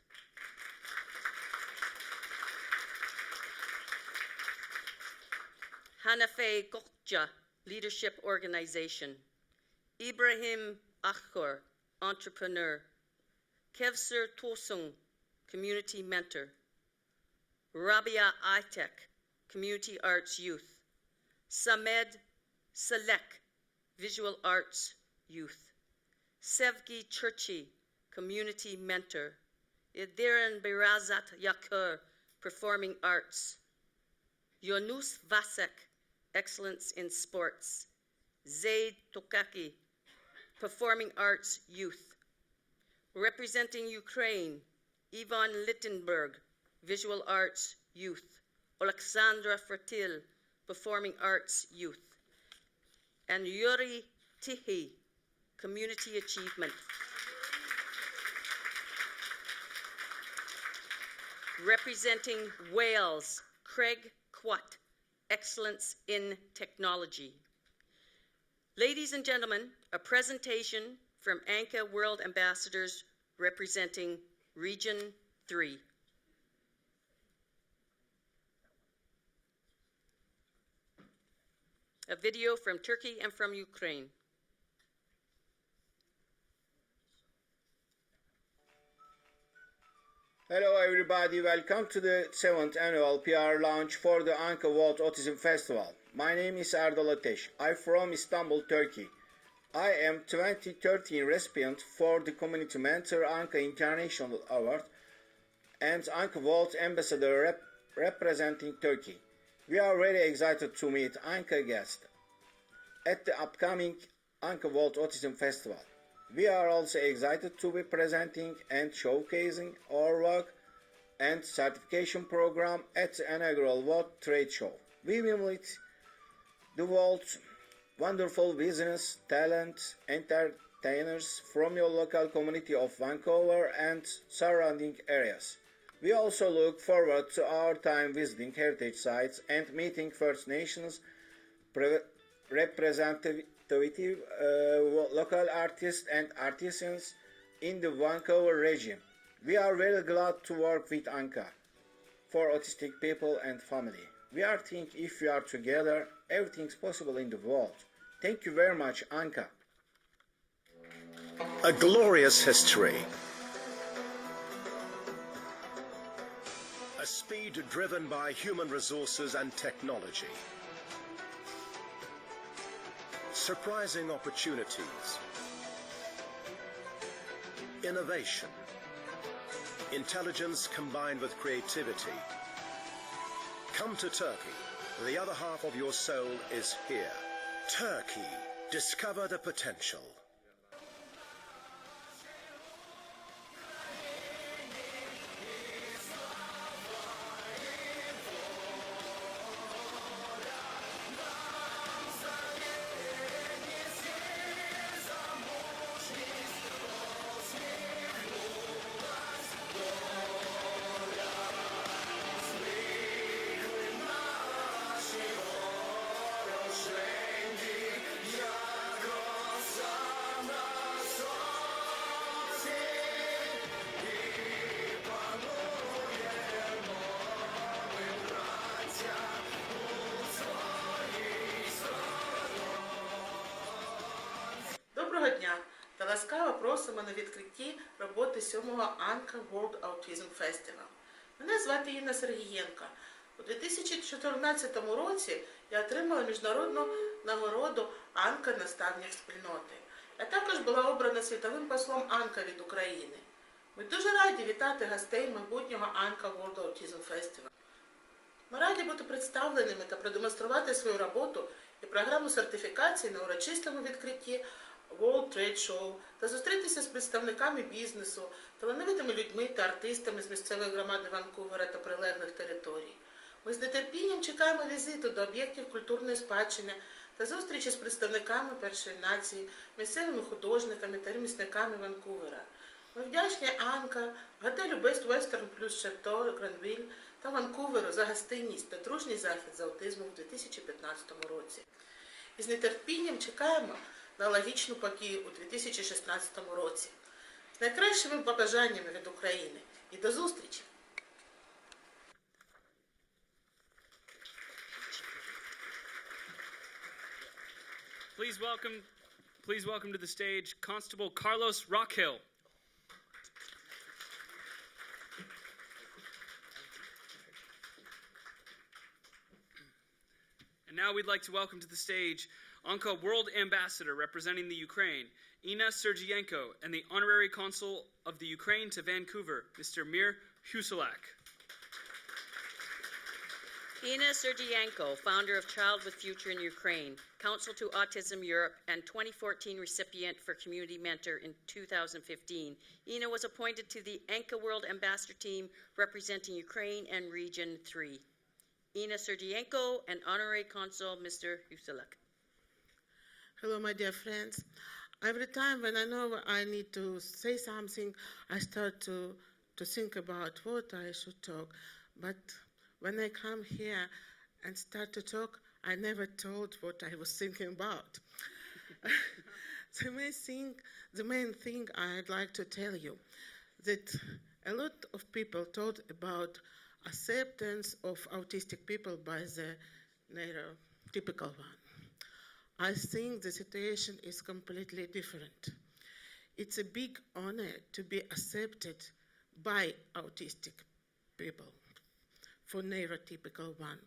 Hanafe Gokja, Leadership Organization. Ibrahim Akhor, Entrepreneur. Kevser Tosung, Community Mentor. Rabia Aitek, Community Arts Youth. Samed Selek, Visual Arts Youth. Sevgi Churchi, Community Mentor. Idiran Birazat Yakur, Performing Arts. Yonus Vasek, Excellence in Sports. Zaid Tokaki, Performing Arts Youth. Representing Ukraine, Ivan Littenberg, Visual Arts Youth. Alexandra Fertil, Performing Arts Youth. And Yuri Tihi, Community Achievement. Representing Wales, Craig Quat, Excellence in Technology. Ladies and gentlemen, a presentation from ANCA World Ambassadors representing Region 3. a video from Turkey and from Ukraine. Hello everybody, welcome to the 7th annual PR launch for the Anka World Autism Festival. My name is Erdal Ateş. I'm from Istanbul, Turkey. I am 2013 recipient for the Community Mentor Anka International Award and Anka World Ambassador representing Turkey. We are very excited to meet Anka guests at the upcoming Anka World Autism Festival. We are also excited to be presenting and showcasing our work and certification program at the inaugural World Trade Show. We will meet the world's wonderful business, talent, entertainers from your local community of Vancouver and surrounding areas. We also look forward to our time visiting heritage sites and meeting First Nations representative local artists and artisans in the Vancouver region. We are very glad to work with Anka for autistic people and family. We are think if we are together, everything's possible in the world. Thank you very much, Anka. A glorious history. A speed driven by human resources and technology. Surprising opportunities, innovation, intelligence combined with creativity. Come to Turkey. The other half of your soul is here. Turkey. Discover the potential. Доброго дня та ласкаво просимо на відкритті роботи 7-го Anka World Autism Festival. Мене звати Інна Сергієнко. У 2014 році я отримала міжнародну нагороду Anka наставник спільноти. Я також була обрана світовим послом Anka від України. Ми дуже раді вітати гостей майбутнього Anka World Autism Festival. Ми раді бути представленими та продемонструвати свою роботу і програму сертифікації на урочистому відкритті World Trade Show та зустрітися з представниками бізнесу, талановитими людьми та артистами з місцевої громади Ванкувера та прилеглих територій. Ми з нетерпінням чекаємо візиту до об'єктів культурної спадщини та зустрічі з представниками першої нації, місцевими художниками та ремісниками Ванкувера. Ми вдячні Анка, готелю Best Western Plus Chateau Granville та Ванкуверу за гостинність та дружній захід з аутизмом у 2015 році. І з нетерпінням чекаємо на логічну подію у 2016 році. З найкращими побажаннями від України. І до зустрічі! Please welcome to the stage Constable Carlos Rockhill. And now we'd like to welcome to the stage Anka World Ambassador representing the Ukraine, Ina Sergienko, and the Honorary Consul of the Ukraine to Vancouver, Mr. Mir Huselak. Ina Sergienko, founder of Child with Future in Ukraine, Counsel to Autism Europe, and 2014 recipient for Community Mentor in 2015. Ina was appointed to the Anka World Ambassador team representing Ukraine and Region 3. Ina Sergienko and Honorary Consul Mr. Huselak. Hello, my dear friends. Every time when I know I need to say something, I start to think about what I should talk. But when I come here and start to talk, I never told what I was thinking about. The main thing I'd like to tell you, that a lot of people thought about acceptance of autistic people by the neurotypical one. I think the situation is completely different. It's a big honor to be accepted by autistic people, for neurotypical one.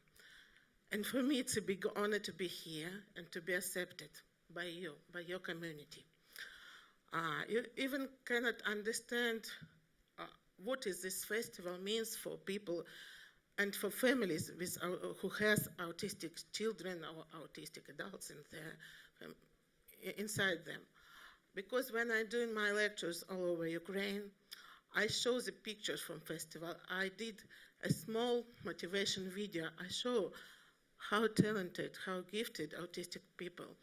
And for me, it's a big honor to be here and to be accepted by you, by your community. You even cannot understand what is this festival means for people and for families with, who has autistic children or autistic adults inside them. Because when I'm doing my lectures all over Ukraine, I show the pictures from festival. I did a small motivation video. I show how talented, how gifted autistic people,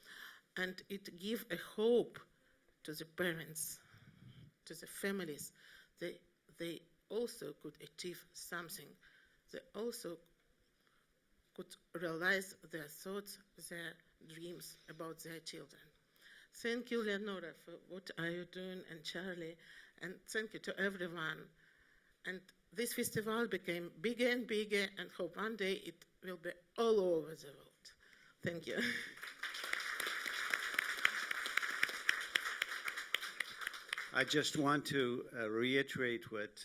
and it gives a hope to the parents, to the families. They also could achieve something. They also could realize their thoughts, their dreams about their children. Thank you, Leonora, for what are you doing, and Charlie, and thank you to everyone. And this festival became bigger and bigger, and hope one day it will be all over the world. Thank you. I just want to reiterate what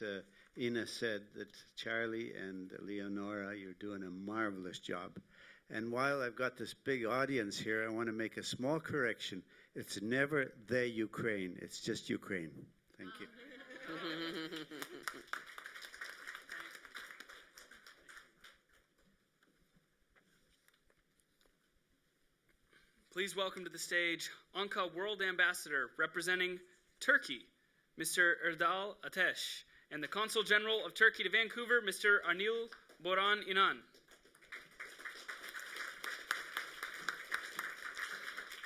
Ina said, that Charlie and Leonora, you're doing a marvelous job. And while I've got this big audience here, I want to make a small correction. It's never the Ukraine, it's just Ukraine. Thank you. Please welcome to the stage Anka World Ambassador representing Turkey, Mr. Erdal Ateş, and the Consul General of Turkey to Vancouver, Mr. Anil Boran Inan.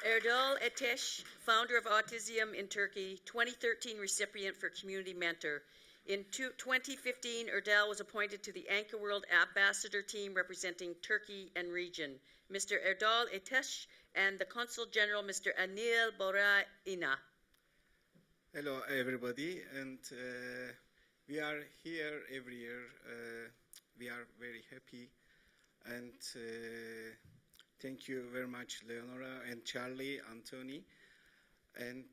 Erdal Ateş, founder of Autism in Turkey, 2013 recipient for Community Mentor. In 2015, Erdal was appointed to the Anka World Ambassador team representing Turkey and region. Mr. Erdal Ateş and the Consul General, Mr. Anil Boran Inan. Hello, everybody, and we are here every year. We are very happy, and thank you very much, Leonora and Charlie, Anthony, and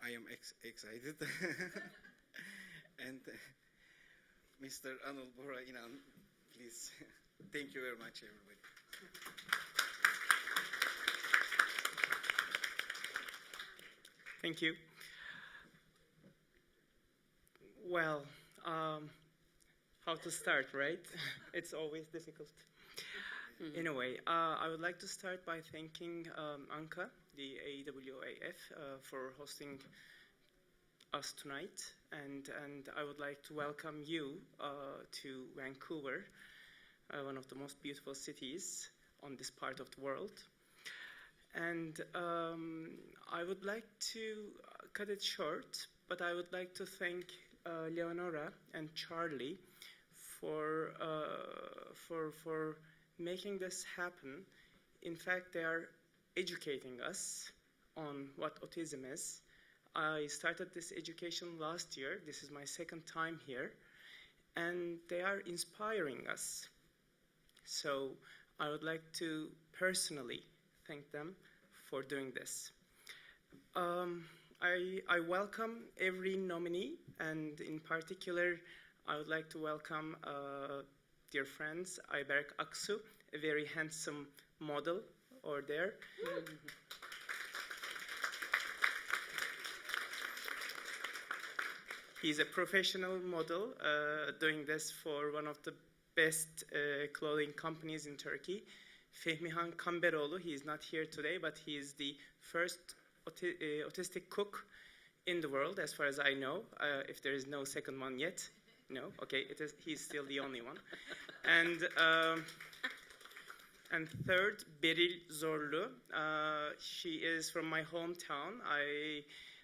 I am excited. And Mr. Anil Boran Inan, please. Thank you very much, everybody. Thank you. Well, how to start, right? It's always difficult. In a way, I would like to start by thanking Anka, the AWAF, for hosting us tonight, and I would like to welcome you to Vancouver, one of the most beautiful cities on this part of the world. And I would like to cut it short, but I would like to thank Leonora and Charlie for making this happen. In fact, they are educating us on what autism is. I started this education last year. This is my second time here, and they are inspiring us. So I would like to personally thank them for doing this. I welcome every nominee, and in particular, I would like to welcome dear friends, Ayberk Aksu, a very handsome model over there. He's a professional model doing this for one of the best clothing companies in Turkey. Fehmihan Kamberoğlu, he is not here today, but he is the first autistic cook in the world, as far as I know, if there is no second one yet. No? Okay, he's still the only one. And third, Beril Zorlu. She is from my hometown.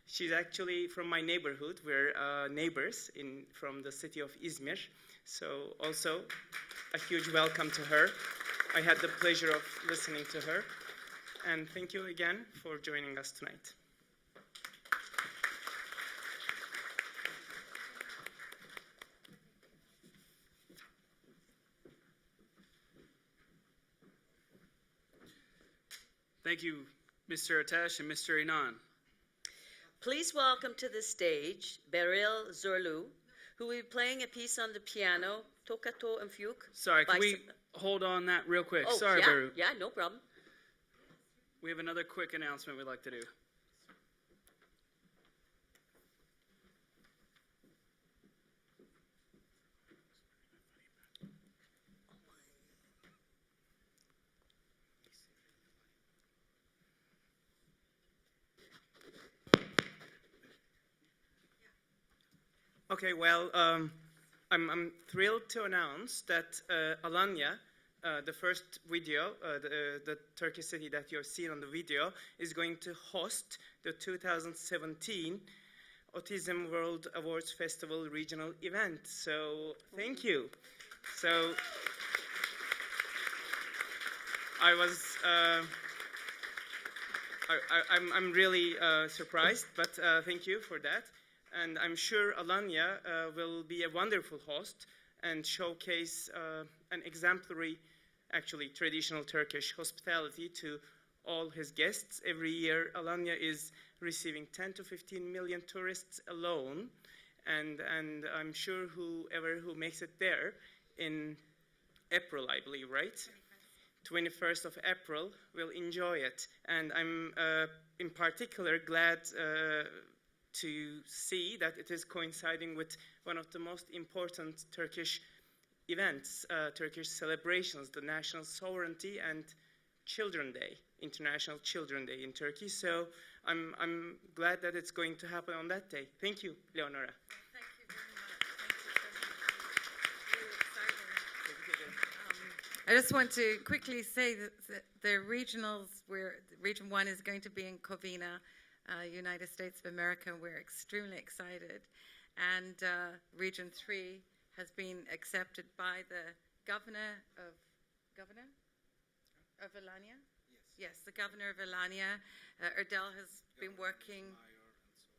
She's actually from my neighborhood. We're neighbors from the city of Izmir. So also a huge welcome to her. I had the pleasure of listening to her. And thank you again for joining us tonight. Thank you, Mr. Atesh and Mr. Inan. Please welcome to the stage Beryl Zorlu, who will be playing a piece on the piano, Tokato and Fuke. Sorry, can we hold on that real quick? Oh, Sorry, yeah, Beru. yeah, no problem. We have another quick announcement we'd like to do. Okay, well, I'm thrilled to announce that Alanya, the first video, the Turkish city that you're seeing on the video, is going to host the 2017 Autism World Awards Festival regional event. So thank you. So I was, I'm really surprised, but thank you for that. And I'm sure Alanya will be a wonderful host and showcase an exemplary, actually traditional Turkish hospitality to all his guests. Every year, Alanya is receiving 10 to 15 million tourists alone, and I'm sure whoever who makes it there in April, I believe, right? 21st of April will enjoy it. And I'm in particular glad to see that it is coinciding with one of the most important Turkish events, Turkish celebrations, the National Sovereignty and Children Day, International Children Day in Turkey. So I'm glad that it's going to happen on that day. Thank you, Leonora. I just want to quickly say that the regionals, Region 1 is going to be in Covina, United States of America. We're extremely excited. And Region 3 has been accepted by the governor of Alanya? Yes, the governor of Alanya. Erdal has been working.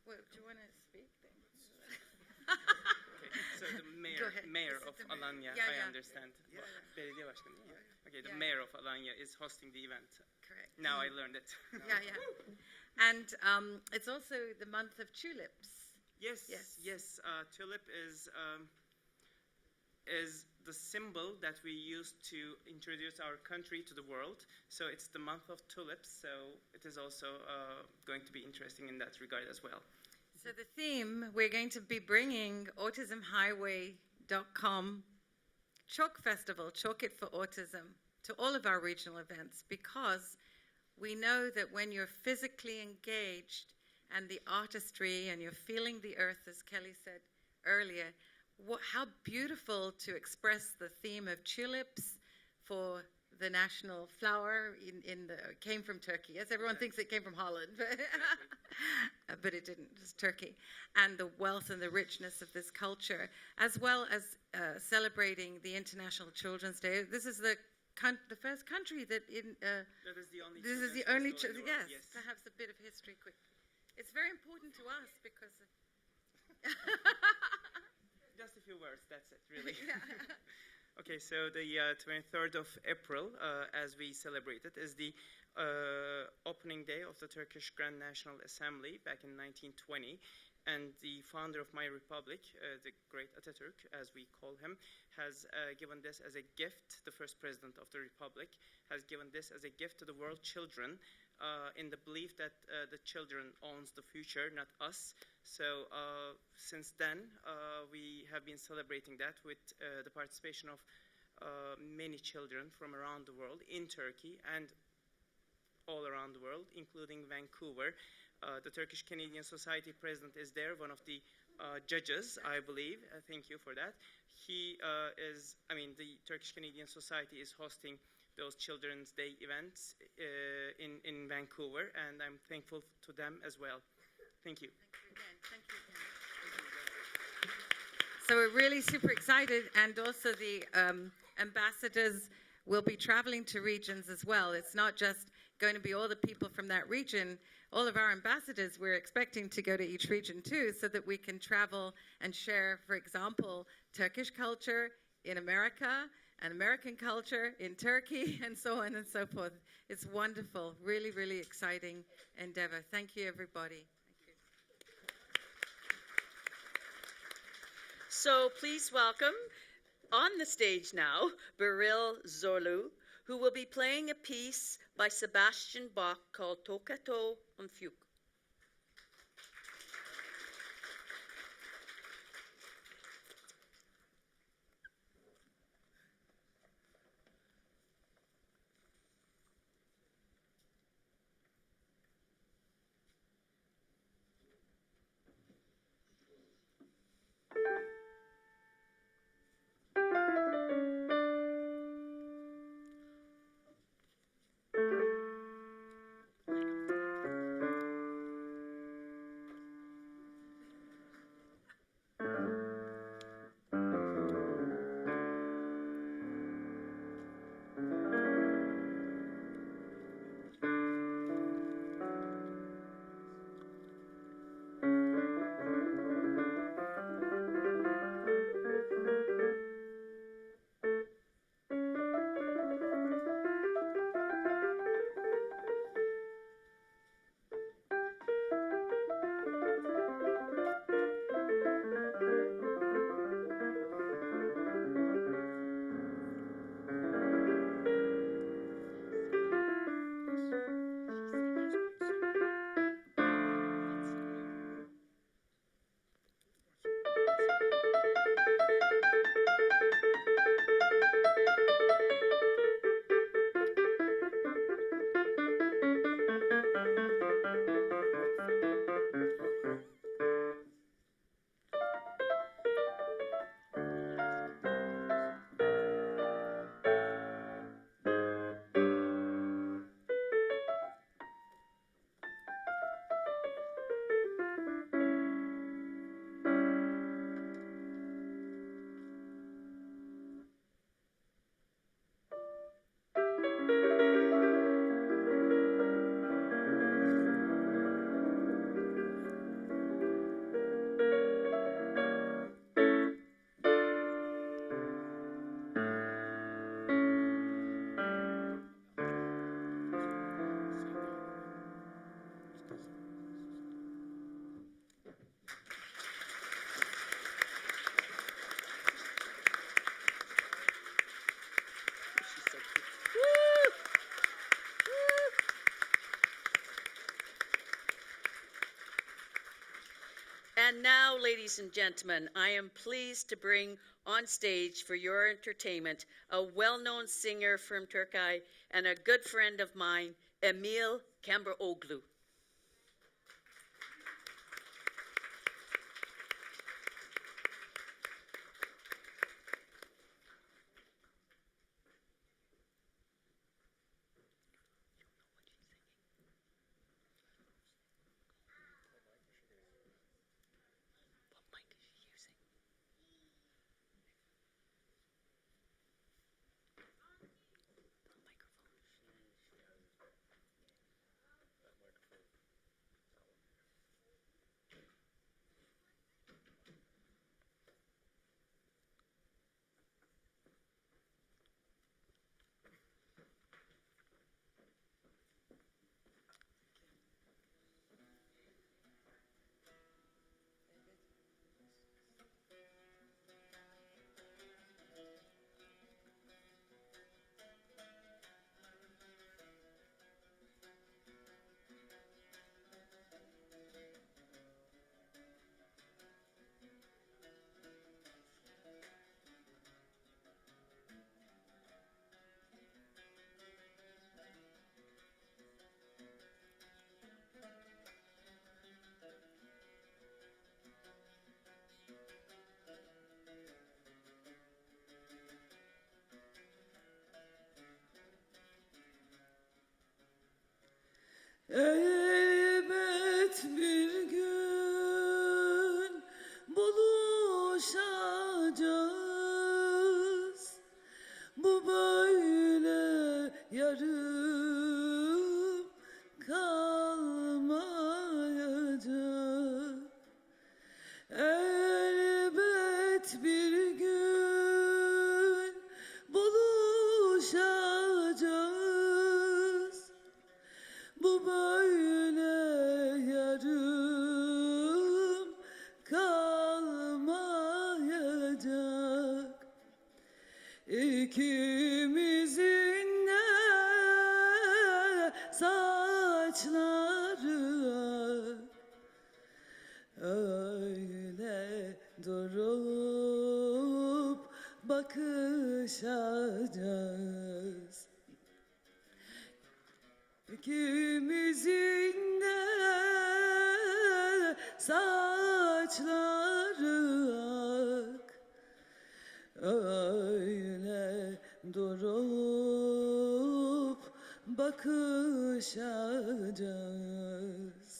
Well, do you want to speak then? So the mayor of Alanya, I understand. Belediye başkanı, değil mi? Okay, the mayor of Alanya is hosting the event. Correct. Now I learned it. Yeah. And it's also the month of tulips. Yes. Tulip is the symbol that we use to introduce our country to the world. So it's the month of tulips. So it is also going to be interesting in that regard as well. So the theme, we're going to be bringing autismhighway.com Chalk Festival, Chalk It for Autism, to all of our regional events, because we know that when you're physically engaged and the artistry and you're feeling the earth, as Kelly said earlier, how beautiful to express the theme of tulips for the national flower came from Turkey. Yes, everyone thinks it came from Holland, but it didn't. It's Turkey. And the wealth and the richness of this culture, as well as celebrating the International Children's Day. This is the first country that this is the only yes, perhaps a bit of history quick. It's very important to us because just a few words, that's it, really. Okay, so the 23rd of April, as we celebrate it, is the opening day of the Turkish Grand National Assembly back in 1920. And the founder of my republic, the great Atatürk, as we call him, has given this as a gift. The first president of the republic has given this as a gift to the world children, in the belief that the children owns the future, not us. So since then, we have been celebrating that with the participation of many children from around the world in Turkey and all around the world, including Vancouver. The Turkish Canadian Society president is there, one of the judges, I believe. Thank you for that. The Turkish Canadian Society is hosting those Children's Day events in Vancouver, and I'm thankful to them as well. Thank you. Thank you again. So we're really super excited, and also the ambassadors will be traveling to regions as well. It's not just going to be all the people from that region. All of our ambassadors, we're expecting to go to each region too, so that we can travel and share, for example, Turkish culture in America, and American culture in Turkey and so on and so forth. It's wonderful, really, really exciting endeavor. Thank you, everybody. So please welcome on the stage now, Beril Zorlu, who will be playing a piece by Sebastian Bach called Tokato und Fugue. And now, ladies and gentlemen, I am pleased to bring on stage for your entertainment a well-known singer from Turkey and a good friend of mine, Emil Kamberoglu. Elbet bir gün buluşacağız. Bu böyle yarım kalmayacak. Elbet bir gün buluşacağız. bakışacağız. İkimizin de saçları ak, öyle durup bakışacağız.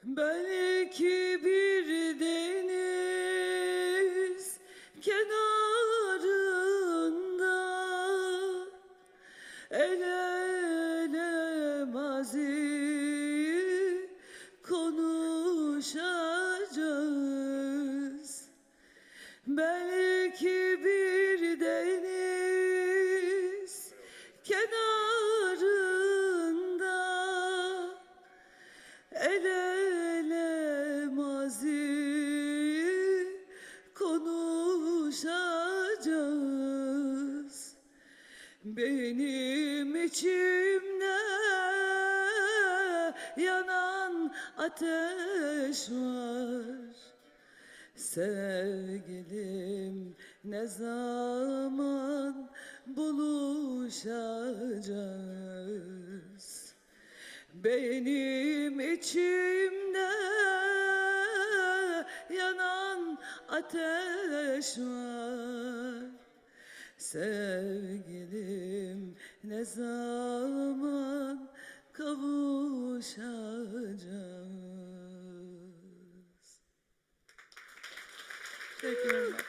Belki bir deniz kenarında el ele mazi konuşacağız. Belki bir deniz kenarında el ele mazi konuşacağız. Benim içimde yanan ateş var. Sevgilim, ne zaman buluşacağız? Benim içimde yanan ateş var. Sevgilim, ne zaman kavuşacağız? Thank you very much.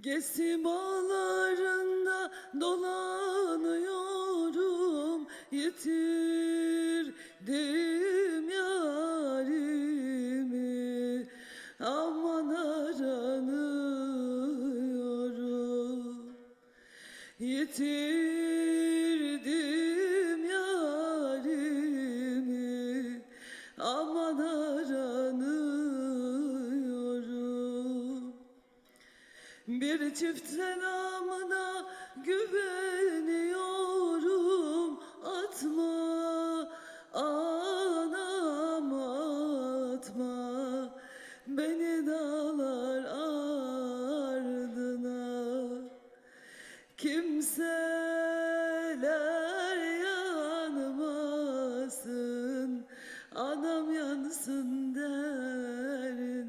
Gesi bağlarında dolanıyorum, yitirdim yarimi, aman aranıyorum. Yitirdim yarimi, aman aranıyorum. Bir çift selamına güveniyorum, atma anam atma beni dağlar ardına. Kimseler yanmasın, anam yansın derdime.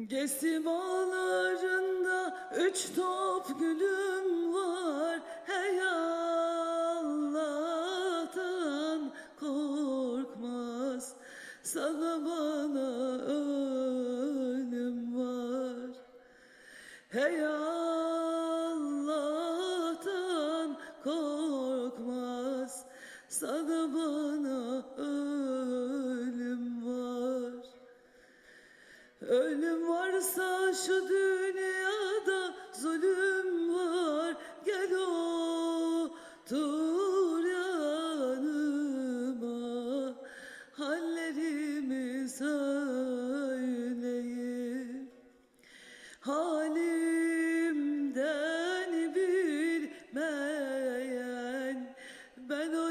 Gesi bağlarında 3 top gülüm var. Hey Allah'tan korkmaz, sana bana ölüm var. Hey Allah'tan korkmaz, sana bana ölüm var. Ölüm varsa şu dünyada zulüm var. Gel otur yanıma, hallerimi söyleyeyim. Halimden bilmeyen ben o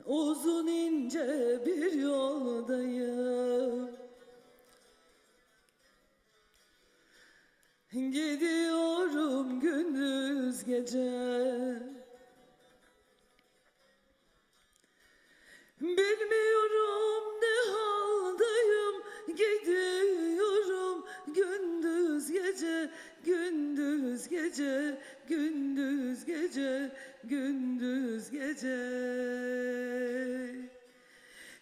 uzun ince bir yoldayım. Gidiyorum gündüz gece. Bilmiyorum ne haldayım, gidiyorum gündüz gece, gündüz gece, gündüz gece, gündüz gece.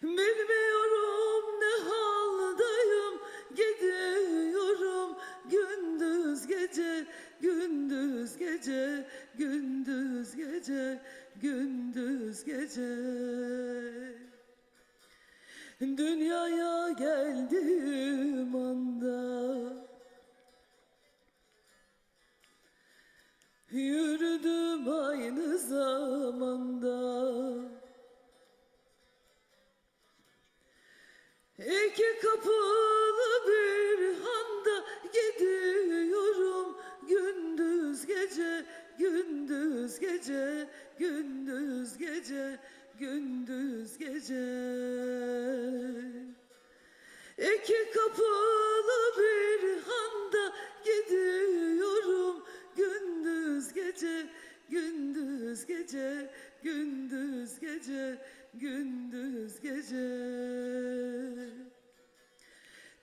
Bilmiyorum ne haldayım, gidiyorum gündüz gece, gündüz gece, gündüz gece, gündüz gece. Dünyaya geldiğim anda yürüdüm aynı zamanda. İki kapılı bir handa gidiyorum gündüz gece, gündüz gece, gündüz gece, gündüz gece. İki kapılı bir handa gidiyorum gündüz gece, gündüz gece, gündüz gece, gündüz gece.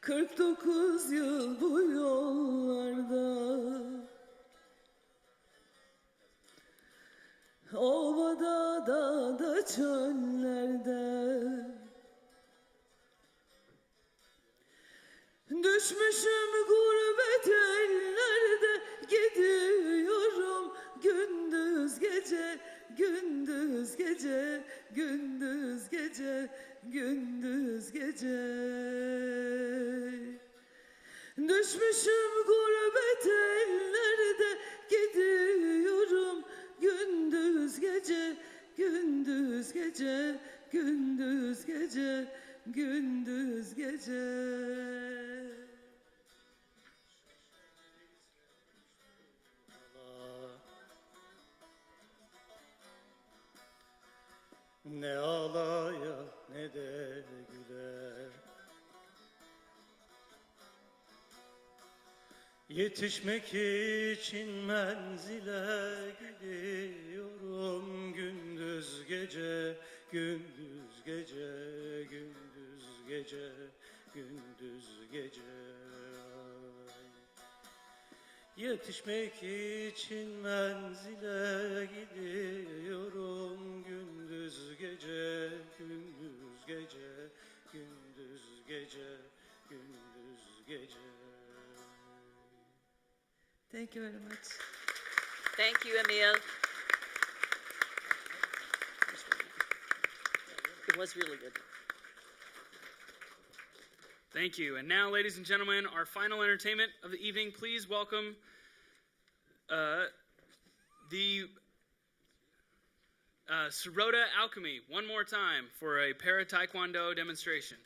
49 yıl bu yollarda, ovada, dağda, çöllerde. Düşmüşüm gurbet ellerde, gidiyorum gündüz gece, gündüz gece, gündüz gece, gündüz gece. Düşmüşüm gurbet ellerde, gidiyorum gündüz gece, gündüz gece, gündüz gece, gündüz gece. Ne ağlaya ne de güler, yetişmek için menzile gidiyorum gündüz gece, gündüz gece, gündüz gece, gündüz gece. Yetişmek için menzile gidiyorum gündüz gece, gündüz gece, gündüz gece, gündüz gece. Thank you very much. Thank you, Emil. It was really good. Thank you. And now, ladies and gentlemen, our final entertainment of the evening. Please welcome the Sirota Alchemy one more time for a para-taekwondo demonstration.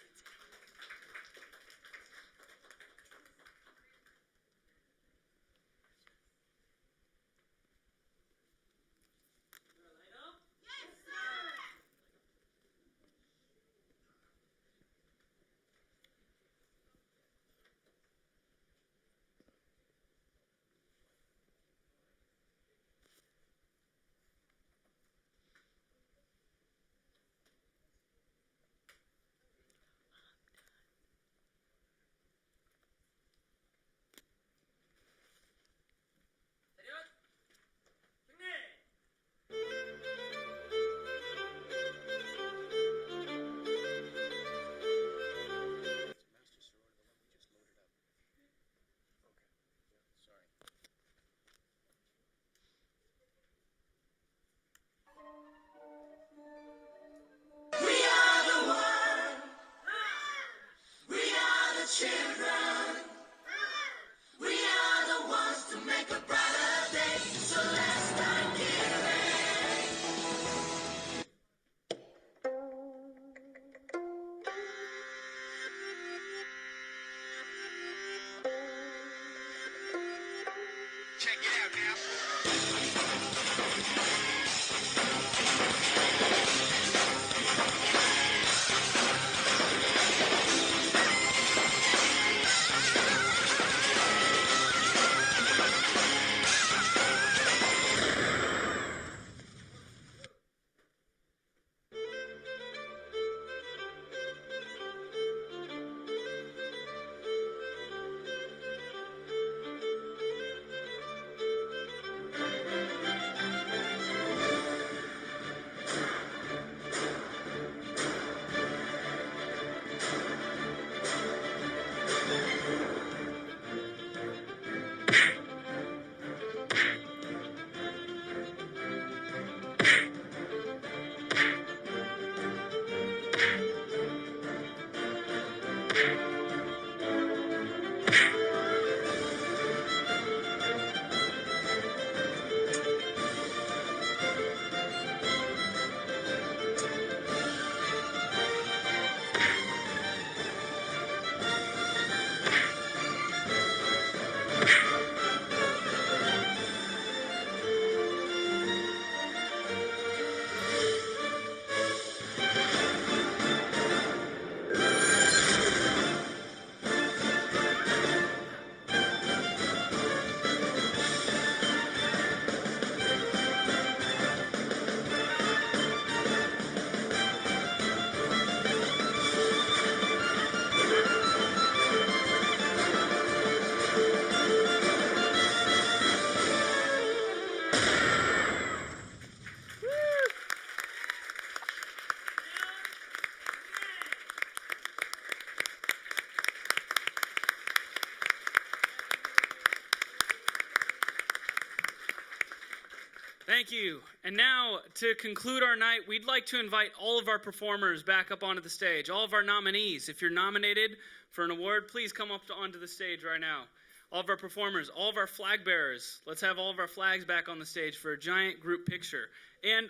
Thank you. And now, to conclude our night, we'd like to invite all of our performers back up onto the stage. All of our nominees. If you're nominated for an award, please come up onto the stage right now. All of our performers, all of our flag bearers. Let's have all of our flags back on the stage for a giant group picture. And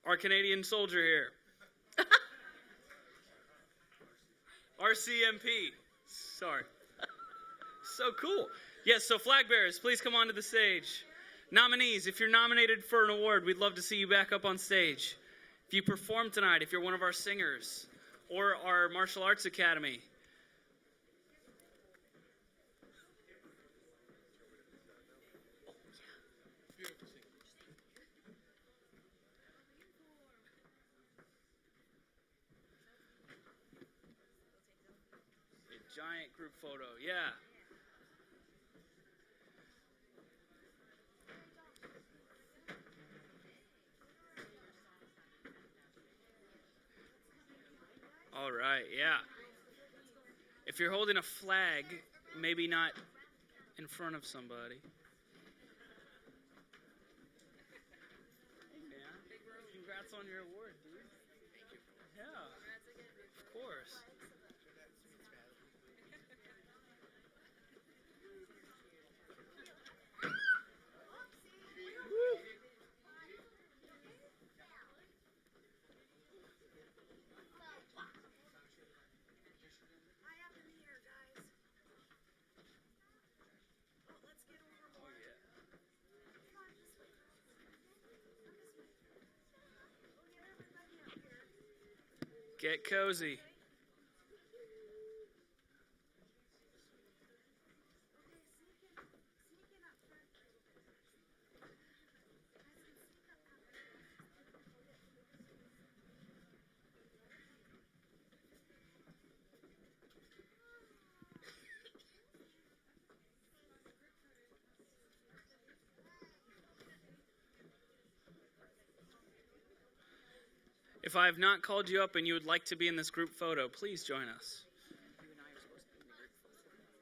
our Canadian soldier here. RCMP. Sorry. So cool. Yes, so flag bearers, please come onto the stage. Nominees, if you're nominated for an award, we'd love to see you back up on stage. If you perform tonight, if you're one of our singers or our martial arts academy. A giant group photo, yeah. All right, yeah. If you're holding a flag, maybe not in front of somebody. Hey, man. Congrats on your award, dude. Yeah, of course. Get cozy. If I have not called you up and you would like to be in this group photo, please join us.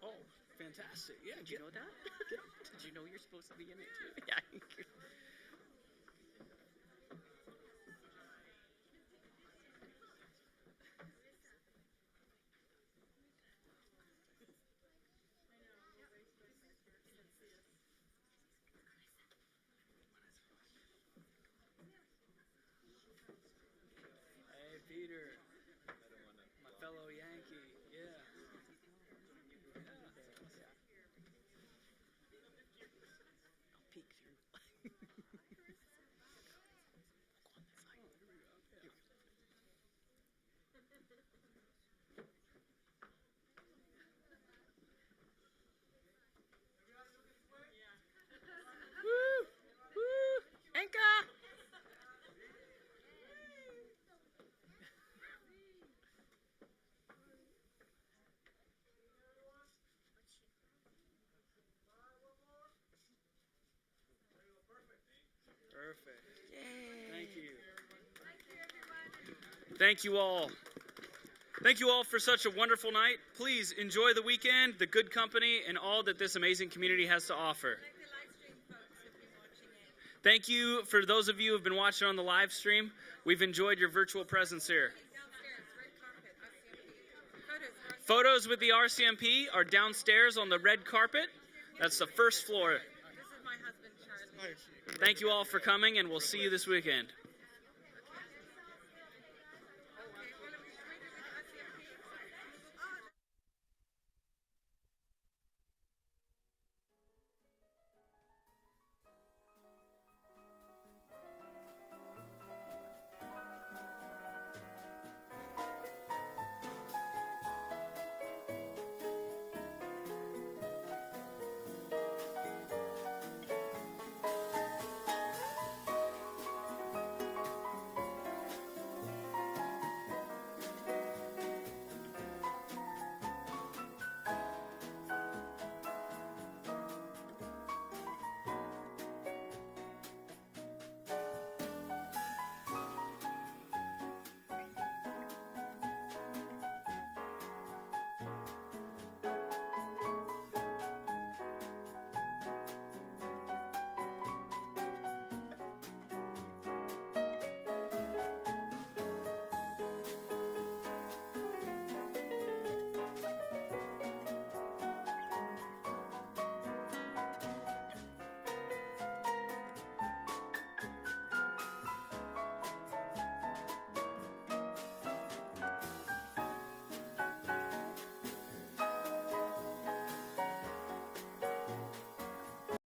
Oh, fantastic. Yeah, Did you know that? Did you know you're supposed to be in it too? Yeah. Hey, Peter. My fellow Yankee. Yeah. I'll peek through. Woo! Woo! Enka! Perfect. Yay. Thank you. Thank you all. Thank you all for such a wonderful night. Please enjoy the weekend, the good company, and all that this amazing community has to offer. Thank you for those of you who have been watching on the live stream. We've enjoyed your virtual presence here. Photos with the RCMP are downstairs on the red carpet. That's the first floor. This is my husband, Charlie. Thank you all for coming, and we'll see you this weekend.